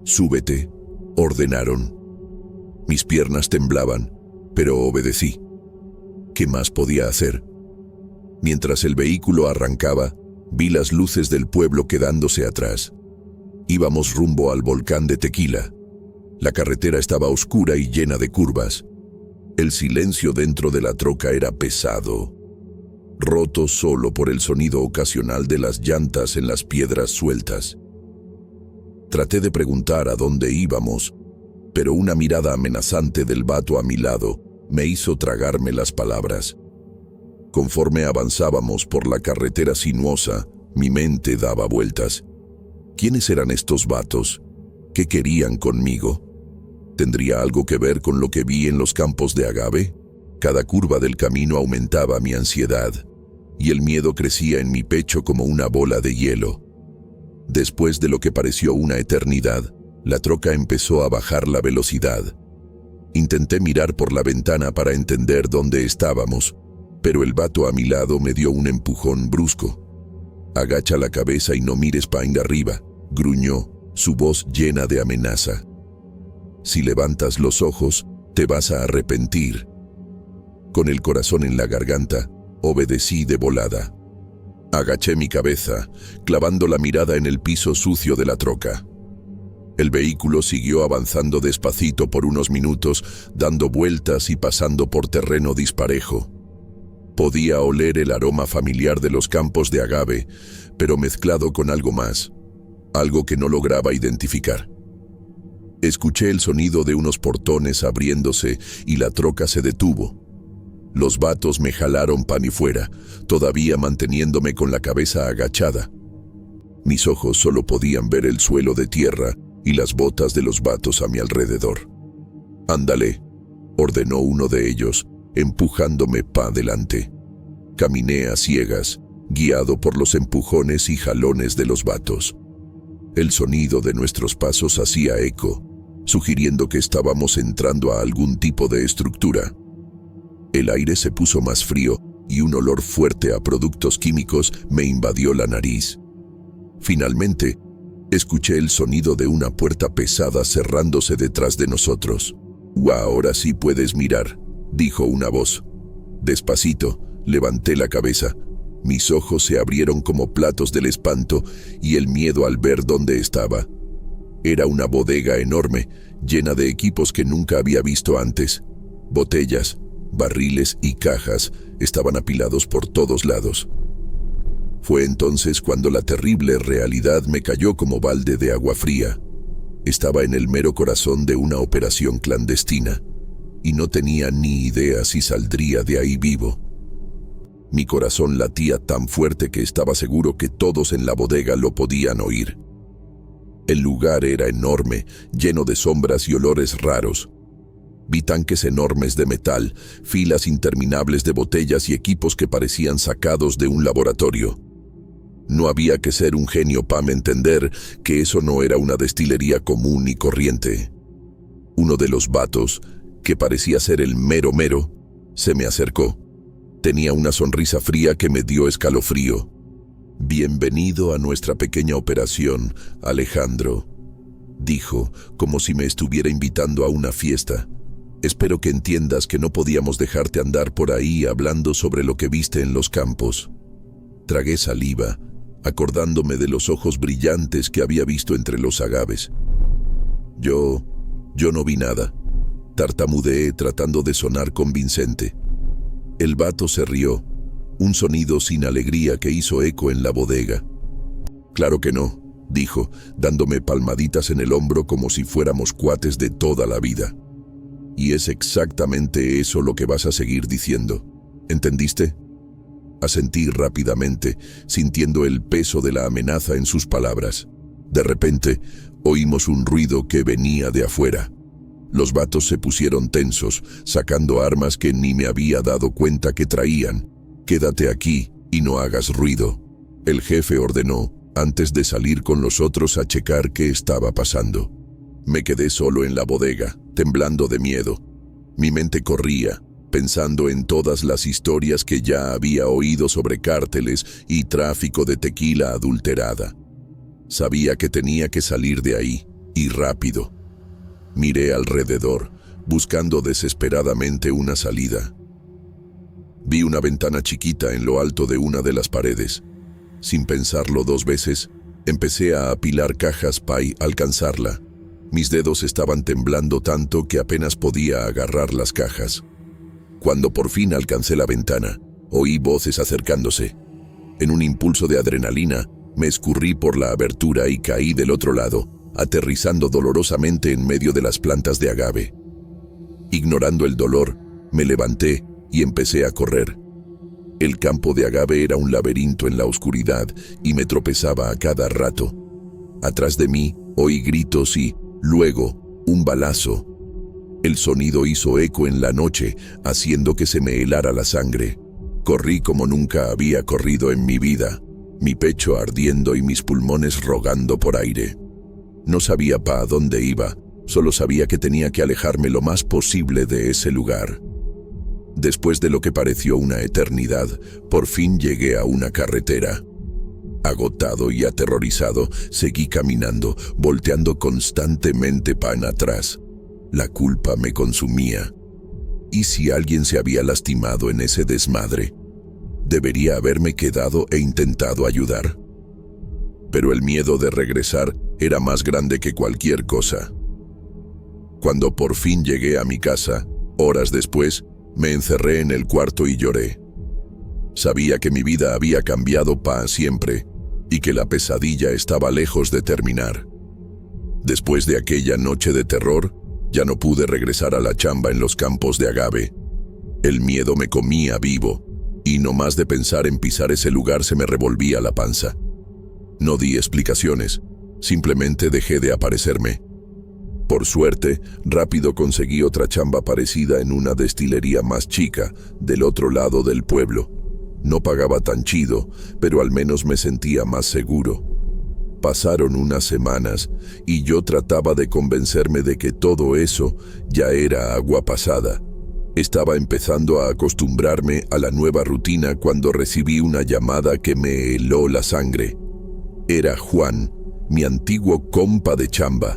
«Súbete», ordenaron. Mis piernas temblaban, pero obedecí. ¿Qué más podía hacer? Mientras el vehículo arrancaba, vi las luces del pueblo quedándose atrás. Íbamos rumbo al volcán de Tequila. La carretera estaba oscura y llena de curvas. El silencio dentro de la troca era pesado, roto solo por el sonido ocasional de las llantas en las piedras sueltas. Traté de preguntar a dónde íbamos, pero una mirada amenazante del vato a mi lado me hizo tragarme las palabras. Conforme avanzábamos por la carretera sinuosa, mi mente daba vueltas. ¿Quiénes eran estos vatos? ¿Qué querían conmigo? ¿Tendría algo que ver con lo que vi en los campos de agave? Cada curva del camino aumentaba mi ansiedad, y el miedo crecía en mi pecho como una bola de hielo. Después de lo que pareció una eternidad, la troca empezó a bajar la velocidad. Intenté mirar por la ventana para entender dónde estábamos, pero el vato a mi lado me dio un empujón brusco. «Agacha la cabeza y no mires para arriba», gruñó, su voz llena de amenaza. «Si levantas los ojos, te vas a arrepentir». Con el corazón en la garganta, obedecí de volada. Agaché mi cabeza, clavando la mirada en el piso sucio de la troca. El vehículo siguió avanzando despacito por unos minutos, dando vueltas y pasando por terreno disparejo. Podía oler el aroma familiar de los campos de agave, pero mezclado con algo más, algo que no lograba identificar. Escuché el sonido de unos portones abriéndose y la troca se detuvo. Los vatos me jalaron panifuera, todavía manteniéndome con la cabeza agachada. Mis ojos solo podían ver el suelo de tierra y las botas de los vatos a mi alrededor. «Ándale», ordenó uno de ellos, empujándome pa' adelante. Caminé a ciegas, guiado por los empujones y jalones de los vatos. El sonido de nuestros pasos hacía eco, sugiriendo que estábamos entrando a algún tipo de estructura. El aire se puso más frío y un olor fuerte a productos químicos me invadió la nariz. Finalmente, escuché el sonido de una puerta pesada cerrándose detrás de nosotros. «Ahora sí puedes mirar», dijo una voz. Despacito, levanté la cabeza. Mis ojos se abrieron como platos del espanto y el miedo al ver dónde estaba. Era una bodega enorme, llena de equipos que nunca había visto antes. Botellas, barriles y cajas estaban apilados por todos lados. Fue entonces cuando la terrible realidad me cayó como balde de agua fría. Estaba en el mero corazón de una operación clandestina, y no tenía ni idea si saldría de ahí vivo. Mi corazón latía tan fuerte que estaba seguro que todos en la bodega lo podían oír. El lugar era enorme, lleno de sombras y olores raros. Vi tanques enormes de metal, filas interminables de botellas y equipos que parecían sacados de un laboratorio. No había que ser un genio para entender que eso no era una destilería común y corriente. Uno de los vatos, que parecía ser el mero mero, se me acercó. Tenía una sonrisa fría que me dio escalofrío. «Bienvenido a nuestra pequeña operación, Alejandro», dijo, como si me estuviera invitando a una fiesta. «Espero que entiendas que no podíamos dejarte andar por ahí hablando sobre lo que viste en los campos». Tragué saliva, acordándome de los ojos brillantes que había visto entre los agaves. Yo no vi nada. Tartamudeé tratando de sonar convincente. El vato se rió, un sonido sin alegría que hizo eco en la bodega. «Claro que no», dijo, dándome palmaditas en el hombro como si fuéramos cuates de toda la vida. «Y es exactamente eso lo que vas a seguir diciendo. ¿Entendiste?» Asentí rápidamente, sintiendo el peso de la amenaza en sus palabras. De repente, oímos un ruido que venía de afuera. Los vatos se pusieron tensos, sacando armas que ni me había dado cuenta que traían. «Quédate aquí y no hagas ruido», el jefe ordenó, antes de salir con los otros a checar qué estaba pasando. Me quedé solo en la bodega, temblando de miedo. Mi mente corría, pensando en todas las historias que ya había oído sobre cárteles y tráfico de tequila adulterada. Sabía que tenía que salir de ahí, y rápido. Miré alrededor, buscando desesperadamente una salida. Vi una ventana chiquita en lo alto de una de las paredes. Sin pensarlo dos veces, empecé a apilar cajas para alcanzarla. Mis dedos estaban temblando tanto que apenas podía agarrar las cajas. Cuando por fin alcancé la ventana, oí voces acercándose. En un impulso de adrenalina, me escurrí por la abertura y caí del otro lado, aterrizando dolorosamente en medio de las plantas de agave. Ignorando el dolor, me levanté y empecé a correr. El campo de agave era un laberinto en la oscuridad y me tropezaba a cada rato. Atrás de mí, oí gritos y, luego, un balazo. El sonido hizo eco en la noche, haciendo que se me helara la sangre. Corrí como nunca había corrido en mi vida, mi pecho ardiendo y mis pulmones rogando por aire. No sabía para dónde iba, solo sabía que tenía que alejarme lo más posible de ese lugar. Después de lo que pareció una eternidad, por fin llegué a una carretera. Agotado y aterrorizado, seguí caminando, volteando constantemente para atrás. La culpa me consumía. ¿Y si alguien se había lastimado en ese desmadre? Debería haberme quedado e intentado ayudar. Pero el miedo de regresar era más grande que cualquier cosa. Cuando por fin llegué a mi casa, horas después, me encerré en el cuarto y lloré. Sabía que mi vida había cambiado para siempre y que la pesadilla estaba lejos de terminar. Después de aquella noche de terror, ya no pude regresar a la chamba en los campos de agave. El miedo me comía vivo, y no más de pensar en pisar ese lugar se me revolvía la panza. No di explicaciones, simplemente dejé de aparecerme. Por suerte, rápido conseguí otra chamba parecida en una destilería más chica, del otro lado del pueblo. No pagaba tan chido, pero al menos me sentía más seguro. Pasaron unas semanas y yo trataba de convencerme de que todo eso ya era agua pasada. Estaba empezando a acostumbrarme a la nueva rutina cuando recibí una llamada que me heló la sangre. Era Juan, mi antiguo compa de chamba.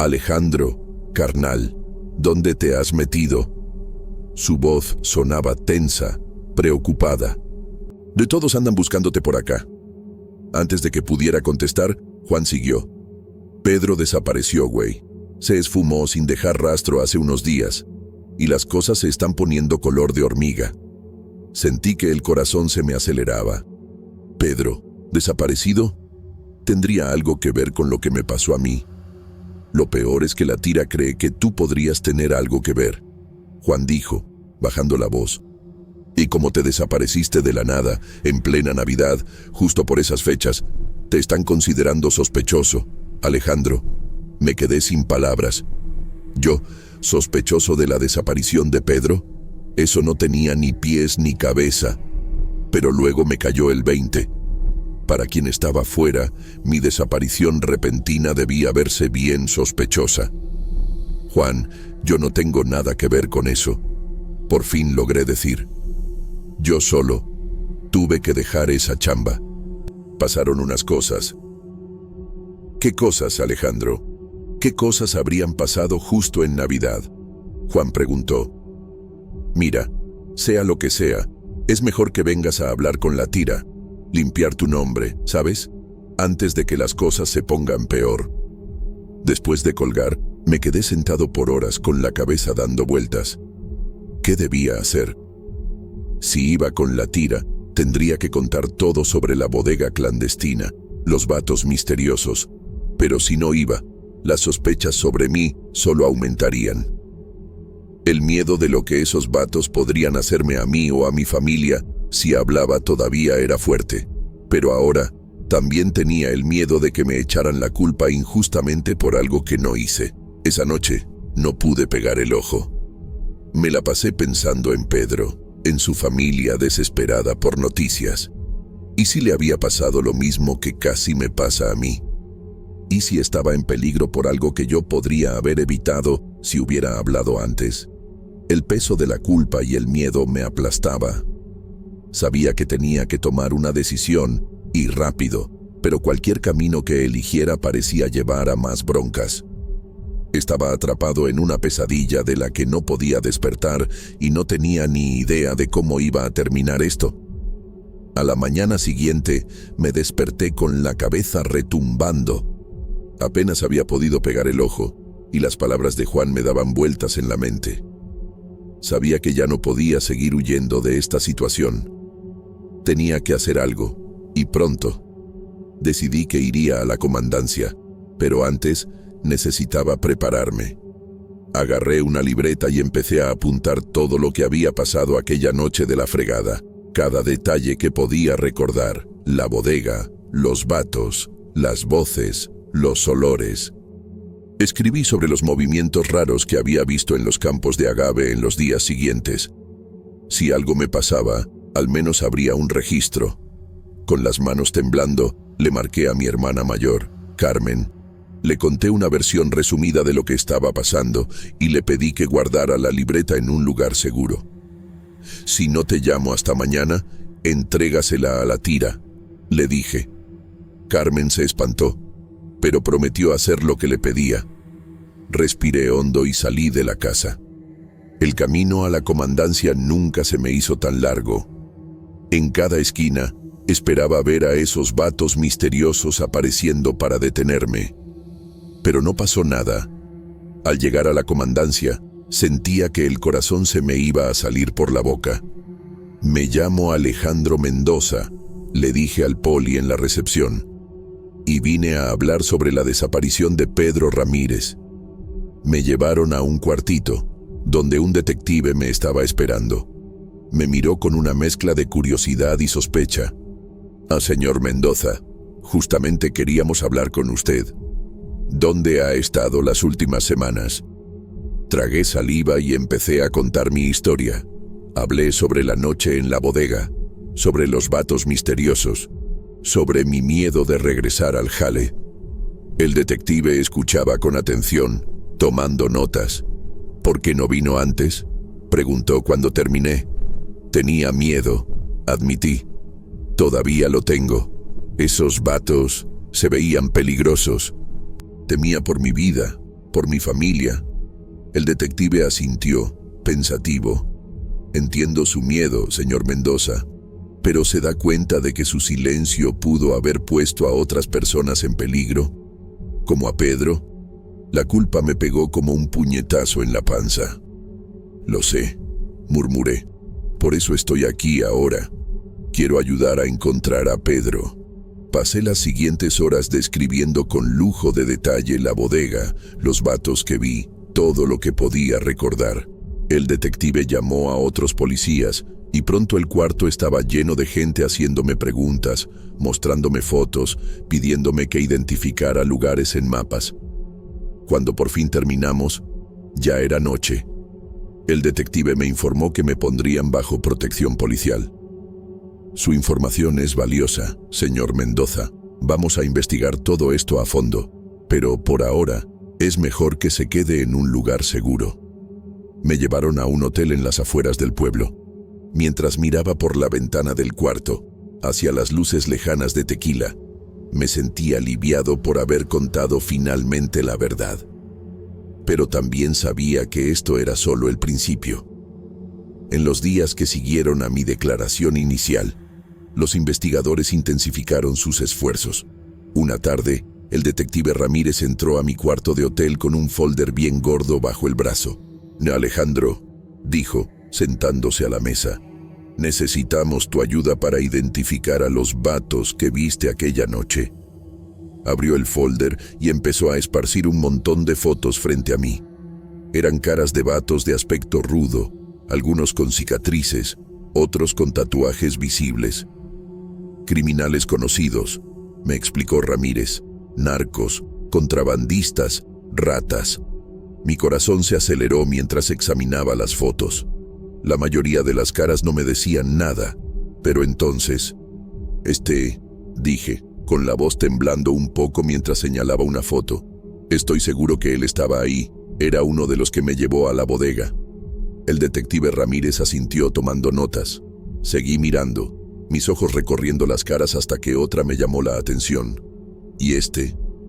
«Alejandro, carnal, ¿dónde te has metido?» Su voz sonaba tensa, preocupada. «De todos andan buscándote por acá». Antes de que pudiera contestar, Juan siguió. «Pedro desapareció, güey. Se esfumó sin dejar rastro hace unos días, y las cosas se están poniendo color de hormiga». Sentí que el corazón se me aceleraba. «¿Pedro, desaparecido? ¿Tendría algo que ver con lo que me pasó a mí?» «Lo peor es que la tira cree que tú podrías tener algo que ver», Juan dijo, bajando la voz. «Y como te desapareciste de la nada, en plena Navidad, justo por esas fechas, te están considerando sospechoso, Alejandro». Me quedé sin palabras. ¿Yo, sospechoso de la desaparición de Pedro? Eso no tenía ni pies ni cabeza. Pero luego me cayó el 20. Para quien estaba fuera, mi desaparición repentina debía verse bien sospechosa. «Juan, yo no tengo nada que ver con eso», por fin logré decir. «Yo solo tuve que dejar esa chamba. Pasaron unas cosas». «¿Qué cosas, Alejandro? ¿Qué cosas habrían pasado justo en Navidad?», Juan preguntó. «Mira, sea lo que sea, es mejor que vengas a hablar con la tira, limpiar tu nombre, ¿sabes? Antes de que las cosas se pongan peor». Después de colgar, me quedé sentado por horas con la cabeza dando vueltas. ¿Qué debía hacer? Si iba con la tira, tendría que contar todo sobre la bodega clandestina, los vatos misteriosos. Pero si no iba, las sospechas sobre mí solo aumentarían. El miedo de lo que esos vatos podrían hacerme a mí o a mi familia si hablaba todavía era fuerte. Pero ahora también tenía el miedo de que me echaran la culpa injustamente por algo que no hice. Esa noche no pude pegar el ojo. Me la pasé pensando en Pedro, en su familia desesperada por noticias. ¿Y si le había pasado lo mismo que casi me pasa a mí? ¿Y si estaba en peligro por algo que yo podría haber evitado si hubiera hablado antes? El peso de la culpa y el miedo me aplastaba. Sabía que tenía que tomar una decisión, y rápido, pero cualquier camino que eligiera parecía llevar a más broncas. Estaba atrapado en una pesadilla de la que no podía despertar y no tenía ni idea de cómo iba a terminar esto. A la mañana siguiente me desperté con la cabeza retumbando. Apenas había podido pegar el ojo y las palabras de Juan me daban vueltas en la mente. Sabía que ya no podía seguir huyendo de esta situación. Tenía que hacer algo, y pronto. Decidí que iría a la comandancia, pero antes necesitaba prepararme. Agarré una libreta y empecé a apuntar todo lo que había pasado aquella noche de la fregada. Cada detalle que podía recordar: la bodega, los vatos, las voces, los olores. Escribí sobre los movimientos raros que había visto en los campos de agave en los días siguientes. Si algo me pasaba, al menos habría un registro. Con las manos temblando, le marqué a mi hermana mayor, Carmen. Le conté una versión resumida de lo que estaba pasando y le pedí que guardara la libreta en un lugar seguro. «Si no te llamo hasta mañana, entrégasela a la tira», le dije. Carmen se espantó, pero prometió hacer lo que le pedía. Respiré hondo y salí de la casa. El camino a la comandancia nunca se me hizo tan largo. En cada esquina, Esperaba ver a esos vatos misteriosos apareciendo para detenerme. Pero no pasó nada. Al llegar a la comandancia, sentía que el corazón se me iba a salir por la boca. Me llamo Alejandro Mendoza, le dije al poli en la recepción, y vine a hablar sobre la desaparición de Pedro Ramírez. Me llevaron a un cuartito, donde un detective me estaba esperando. Me miró con una mezcla de curiosidad y sospecha. Señor Mendoza, justamente queríamos hablar con usted. ¿Dónde ha estado las últimas semanas? Tragué saliva y empecé a contar mi historia. Hablé sobre la noche en la bodega, sobre los vatos misteriosos, sobre mi miedo de regresar al jale. El detective escuchaba con atención, tomando notas. ¿Por qué no vino antes?, preguntó cuando terminé. Tenía miedo, admití. Todavía lo tengo. Esos vatos se veían peligrosos. Temía por mi vida, por mi familia. El detective asintió, pensativo. Entiendo su miedo, señor Mendoza, pero ¿se da cuenta de que su silencio pudo haber puesto a otras personas en peligro? ¿Como a Pedro? La culpa me pegó como un puñetazo en la panza. Lo sé, murmuré. Por eso estoy aquí ahora. Quiero ayudar a encontrar a Pedro. Pasé las siguientes horas describiendo con lujo de detalle la bodega, los vatos que vi, todo lo que podía recordar. El detective llamó a otros policías y pronto el cuarto estaba lleno de gente haciéndome preguntas, mostrándome fotos, pidiéndome que identificara lugares en mapas. Cuando por fin terminamos, ya era noche. El detective me informó que me pondrían bajo protección policial. Su información es valiosa, señor Mendoza. Vamos a investigar todo esto a fondo, pero por ahora es mejor que se quede en un lugar seguro. Me llevaron a un hotel en las afueras del pueblo. Mientras miraba por la ventana del cuarto, hacia las luces lejanas de Tequila, me sentí aliviado por haber contado finalmente la verdad. Pero también sabía que esto era solo el principio. En los días que siguieron a mi declaración inicial, los investigadores intensificaron sus esfuerzos. Una tarde, el detective Ramírez entró a mi cuarto de hotel con un folder bien gordo bajo el brazo. Alejandro, dijo, sentándose a la mesa, necesitamos tu ayuda para identificar a los vatos que viste aquella noche. Abrió el folder y empezó a esparcir un montón de fotos frente a mí. Eran caras de vatos de aspecto rudo, algunos con cicatrices, otros con tatuajes visibles. Criminales conocidos, me explicó Ramírez, narcos, contrabandistas, ratas. Mi corazón se aceleró mientras examinaba las fotos. La mayoría de las caras no me decían nada, pero entonces, dije, con la voz temblando un poco mientras señalaba una foto. Estoy seguro que él estaba ahí, era uno de los que me llevó a la bodega. El detective Ramírez asintió tomando notas. Seguí mirando, mis ojos recorriendo las caras hasta que otra me llamó la atención. ¿Y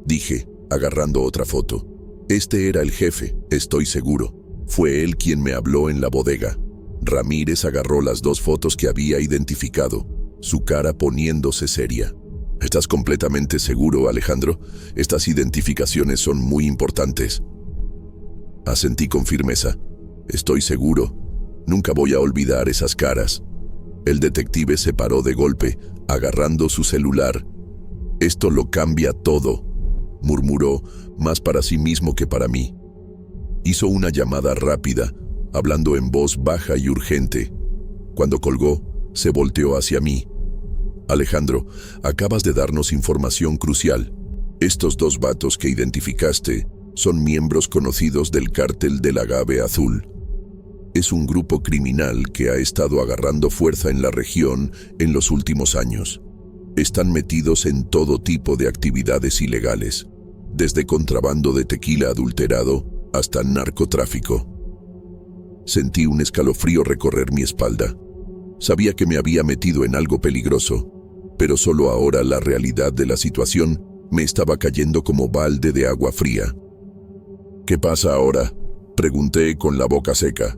dije, agarrando otra foto. Era el jefe, estoy seguro. Fue él quien me habló en la bodega. Ramírez agarró las dos fotos que había identificado, su cara poniéndose seria. ¿Estás completamente seguro, Alejandro? Estas identificaciones son muy importantes. Asentí con firmeza. Estoy seguro. Nunca voy a olvidar esas caras. El detective se paró de golpe, agarrando su celular. Esto lo cambia todo, murmuró, más para sí mismo que para mí. Hizo una llamada rápida, hablando en voz baja y urgente. Cuando colgó, se volteó hacia mí. Alejandro, acabas de darnos información crucial. Estos dos vatos que identificaste son miembros conocidos del cártel del Agave Azul. Es un grupo criminal que ha estado agarrando fuerza en la región en los últimos años. Están metidos en todo tipo de actividades ilegales, desde contrabando de tequila adulterado hasta narcotráfico. Sentí un escalofrío recorrer mi espalda. Sabía que me había metido en algo peligroso, pero solo ahora la realidad de la situación me estaba cayendo como balde de agua fría. ¿Qué pasa ahora?, pregunté con la boca seca.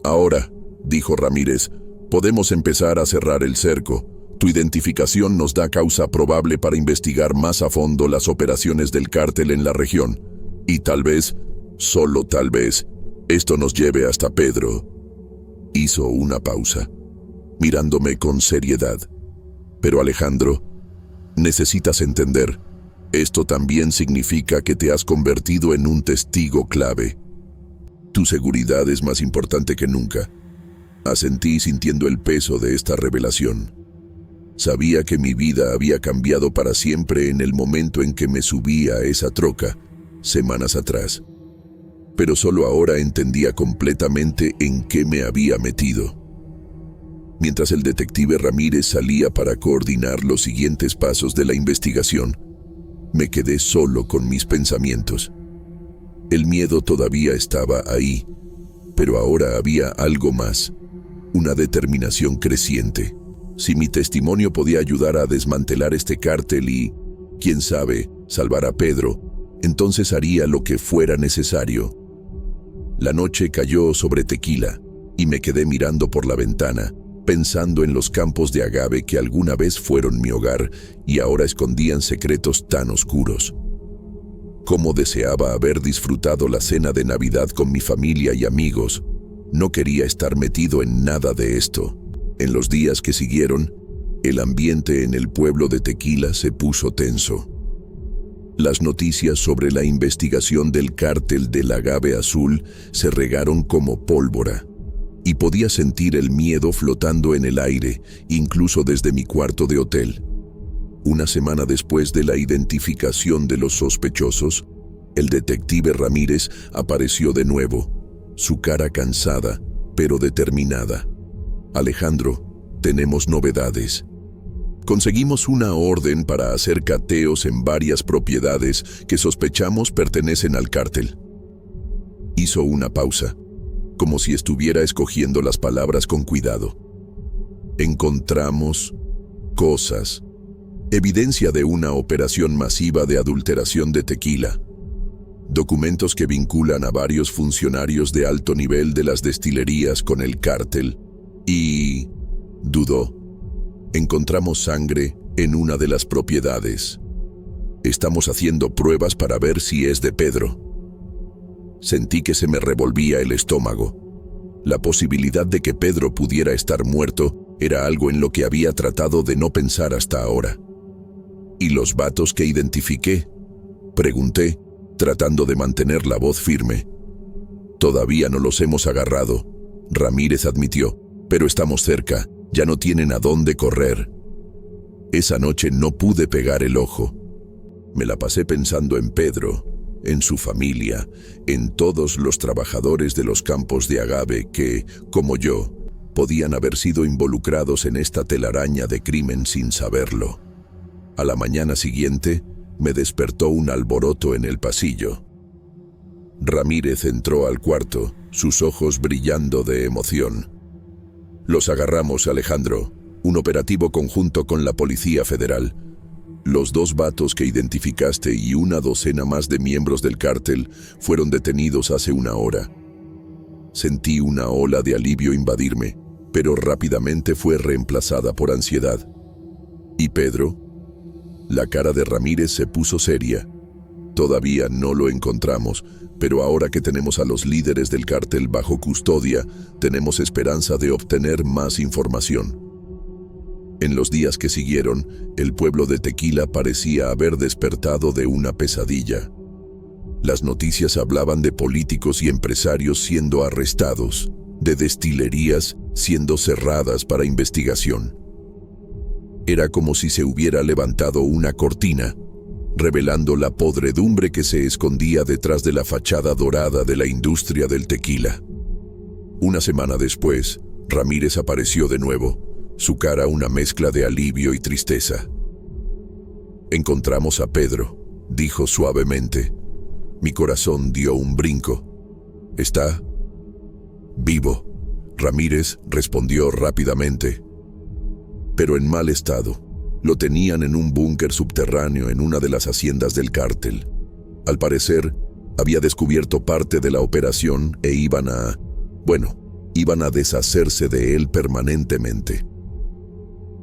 Ahora, dijo Ramírez, podemos empezar a cerrar el cerco. Tu identificación nos da causa probable para investigar más a fondo las operaciones del cártel en la región. Y tal vez, solo tal vez, esto nos lleve hasta Pedro. Hizo una pausa, mirándome con seriedad. Pero Alejandro, necesitas entender, esto también significa que te has convertido en un testigo clave. Tu seguridad es más importante que nunca. Asentí sintiendo el peso de esta revelación. Sabía que mi vida había cambiado para siempre en el momento en que me subí a esa troca, semanas atrás. Pero solo ahora entendía completamente en qué me había metido. Mientras el detective Ramírez salía para coordinar los siguientes pasos de la investigación, me quedé solo con mis pensamientos. El miedo todavía estaba ahí, pero ahora había algo más, una determinación creciente. Si mi testimonio podía ayudar a desmantelar este cártel y, quién sabe, salvar a Pedro, entonces haría lo que fuera necesario. La noche cayó sobre Tequila y me quedé mirando por la ventana, pensando en los campos de agave que alguna vez fueron mi hogar y ahora escondían secretos tan oscuros. Cómo deseaba haber disfrutado la cena de Navidad con mi familia y amigos. No quería estar metido en nada de esto. En los días que siguieron, el ambiente en el pueblo de Tequila se puso tenso. Las noticias sobre la investigación del cártel del agave azul se regaron como pólvora, y podía sentir el miedo flotando en el aire, incluso desde mi cuarto de hotel. Una semana después de la identificación de los sospechosos, el detective Ramírez apareció de nuevo, su cara cansada, pero determinada. Alejandro, tenemos novedades. Conseguimos una orden para hacer cateos en varias propiedades que sospechamos pertenecen al cártel. Hizo una pausa, como si estuviera escogiendo las palabras con cuidado. Encontramos cosas, evidencia de una operación masiva de adulteración de tequila, documentos que vinculan a varios funcionarios de alto nivel de las destilerías con el cártel y, dudó, encontramos sangre en una de las propiedades. Estamos haciendo pruebas para ver si es de Pedro. Sentí que se me revolvía el estómago. La posibilidad de que Pedro pudiera estar muerto era algo en lo que había tratado de no pensar hasta ahora. ¿Y los vatos que identifiqué?, pregunté, tratando de mantener la voz firme. Todavía no los hemos agarrado, Ramírez admitió, pero estamos cerca, ya no tienen a dónde correr. Esa noche no pude pegar el ojo. Me la pasé pensando en Pedro, en su familia, en todos los trabajadores de los campos de agave que, como yo, podían haber sido involucrados en esta telaraña de crimen sin saberlo. A la mañana siguiente, me despertó un alboroto en el pasillo. Ramírez entró al cuarto, sus ojos brillando de emoción. Los agarramos, Alejandro, un operativo conjunto con la Policía Federal. Los 2 vatos que identificaste y una docena más de miembros del cártel fueron detenidos hace 1 hora. Sentí una ola de alivio invadirme, pero rápidamente fue reemplazada por ansiedad. ¿Y Pedro? La cara de Ramírez se puso seria. Todavía no lo encontramos, pero ahora que tenemos a los líderes del cártel bajo custodia, tenemos esperanza de obtener más información. En los días que siguieron, el pueblo de Tequila parecía haber despertado de una pesadilla. Las noticias hablaban de políticos y empresarios siendo arrestados, de destilerías siendo cerradas para investigación. Era como si se hubiera levantado una cortina, revelando la podredumbre que se escondía detrás de la fachada dorada de la industria del tequila. Una semana después, Ramírez apareció de nuevo, su cara una mezcla de alivio y tristeza. Encontramos a Pedro, dijo suavemente. Mi corazón dio un brinco. ¿Está vivo?, Ramírez respondió rápidamente. Pero en mal estado. Lo tenían en un búnker subterráneo en una de las haciendas del cártel. Al parecer, había descubierto parte de la operación e iban a deshacerse de él permanentemente.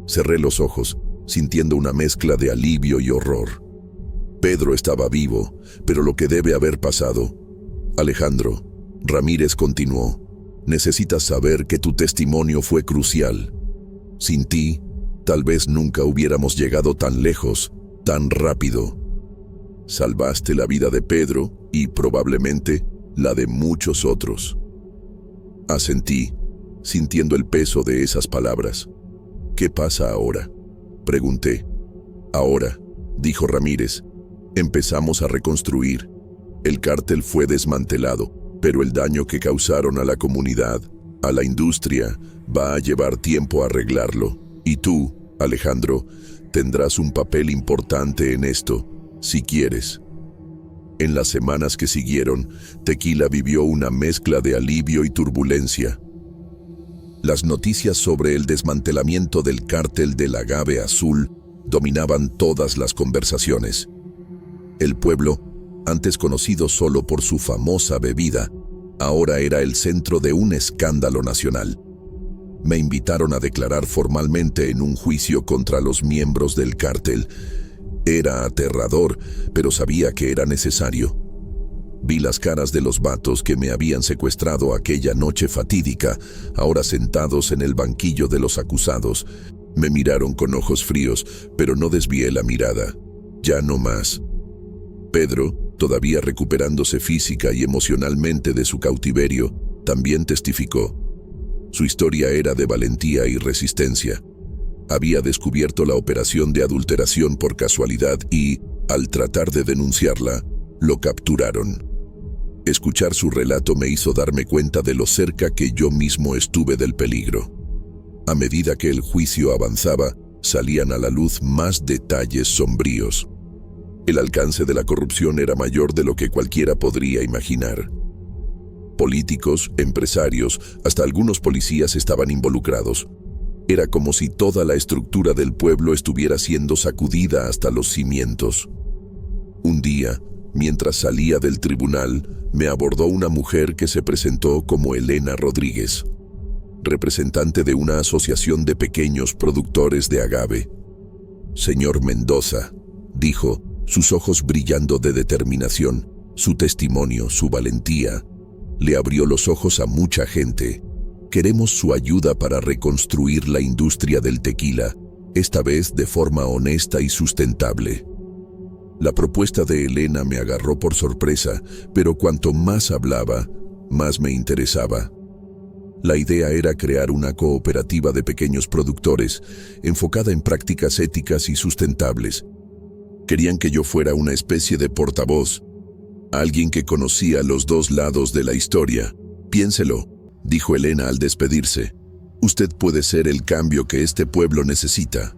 Cerré los ojos, sintiendo una mezcla de alivio y horror. Pedro estaba vivo, pero lo que debe haber pasado. Alejandro, Ramírez continuó, necesitas saber que tu testimonio fue crucial. Sin ti, tal vez nunca hubiéramos llegado tan lejos, tan rápido. Salvaste la vida de Pedro y probablemente la de muchos otros. Asentí, sintiendo el peso de esas palabras. ¿Qué pasa ahora?, pregunté. Ahora, dijo Ramírez, empezamos a reconstruir. El cártel fue desmantelado, pero el daño que causaron a la comunidad, a la industria, va a llevar tiempo arreglarlo. Y tú, Alejandro, tendrás un papel importante en esto, si quieres. En las semanas que siguieron, Tequila vivió una mezcla de alivio y turbulencia. Las noticias sobre el desmantelamiento del cártel del Agave Azul dominaban todas las conversaciones. El pueblo, antes conocido solo por su famosa bebida, ahora era el centro de un escándalo nacional. Me invitaron a declarar formalmente en un juicio contra los miembros del cártel. Era aterrador, pero sabía que era necesario. Vi las caras de los vatos que me habían secuestrado aquella noche fatídica, ahora sentados en el banquillo de los acusados. Me miraron con ojos fríos, pero no desvié la mirada. Ya no más. Pedro, todavía recuperándose física y emocionalmente de su cautiverio, también testificó. Su historia era de valentía y resistencia. Había descubierto la operación de adulteración por casualidad y, al tratar de denunciarla, lo capturaron. Escuchar su relato me hizo darme cuenta de lo cerca que yo mismo estuve del peligro. A medida que el juicio avanzaba, salían a la luz más detalles sombríos. El alcance de la corrupción era mayor de lo que cualquiera podría imaginar. Políticos, empresarios, hasta algunos policías estaban involucrados. Era como si toda la estructura del pueblo estuviera siendo sacudida hasta los cimientos. Un día, mientras salía del tribunal, me abordó una mujer que se presentó como Elena Rodríguez, representante de una asociación de pequeños productores de agave. «Señor Mendoza», dijo, sus ojos brillando de determinación, su testimonio, su valentía, le abrió los ojos a mucha gente. «Queremos su ayuda para reconstruir la industria del tequila, esta vez de forma honesta y sustentable». La propuesta de Elena me agarró por sorpresa, pero cuanto más hablaba, más me interesaba. La idea era crear una cooperativa de pequeños productores, enfocada en prácticas éticas y sustentables. Querían que yo fuera una especie de portavoz, alguien que conocía los dos lados de la historia. «Piénselo», dijo Elena al despedirse. «Usted puede ser el cambio que este pueblo necesita».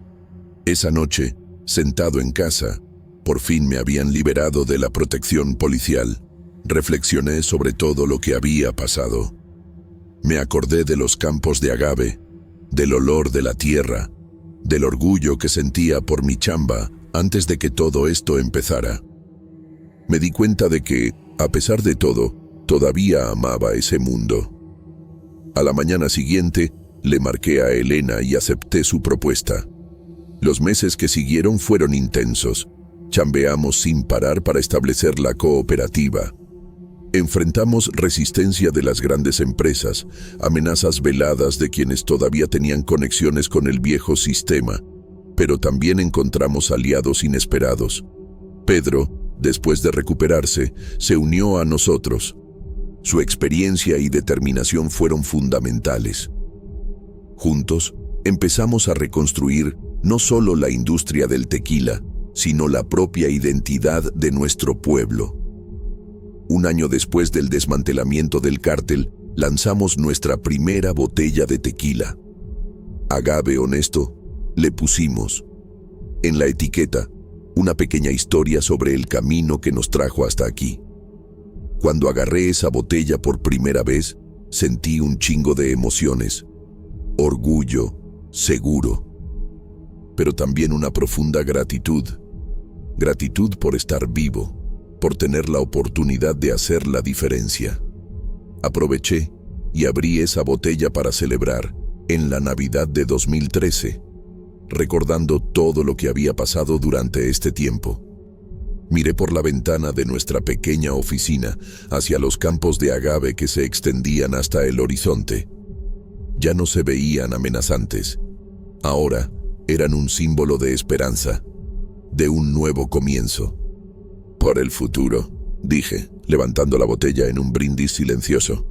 Esa noche, sentado en casa, por fin me habían liberado de la protección policial. Reflexioné sobre todo lo que había pasado. Me acordé de los campos de agave, del olor de la tierra, del orgullo que sentía por mi chamba antes de que todo esto empezara. Me di cuenta de que, a pesar de todo, todavía amaba ese mundo. A la mañana siguiente, le marqué a Elena y acepté su propuesta. Los meses que siguieron fueron intensos. Chambeamos sin parar para establecer la cooperativa. Enfrentamos resistencia de las grandes empresas, amenazas veladas de quienes todavía tenían conexiones con el viejo sistema, pero también encontramos aliados inesperados. Pedro, después de recuperarse, se unió a nosotros. Su experiencia y determinación fueron fundamentales. Juntos, empezamos a reconstruir no solo la industria del tequila, sino la propia identidad de nuestro pueblo. Un año después del desmantelamiento del cártel, lanzamos nuestra primera botella de tequila. Agave Honesto, le pusimos. En la etiqueta, una pequeña historia sobre el camino que nos trajo hasta aquí. Cuando agarré esa botella por primera vez, sentí un chingo de emociones. Orgullo, seguro, pero también una profunda gratitud. Gratitud por estar vivo, por tener la oportunidad de hacer la diferencia. Aproveché y abrí esa botella para celebrar, en la Navidad de 2013. recordando todo lo que había pasado durante este tiempo. Miré por la ventana de nuestra pequeña oficina hacia los campos de agave que se extendían hasta el horizonte. Ya no se veían amenazantes. Ahora eran un símbolo de esperanza, de un nuevo comienzo. Por el futuro, dije, levantando la botella en un brindis silencioso.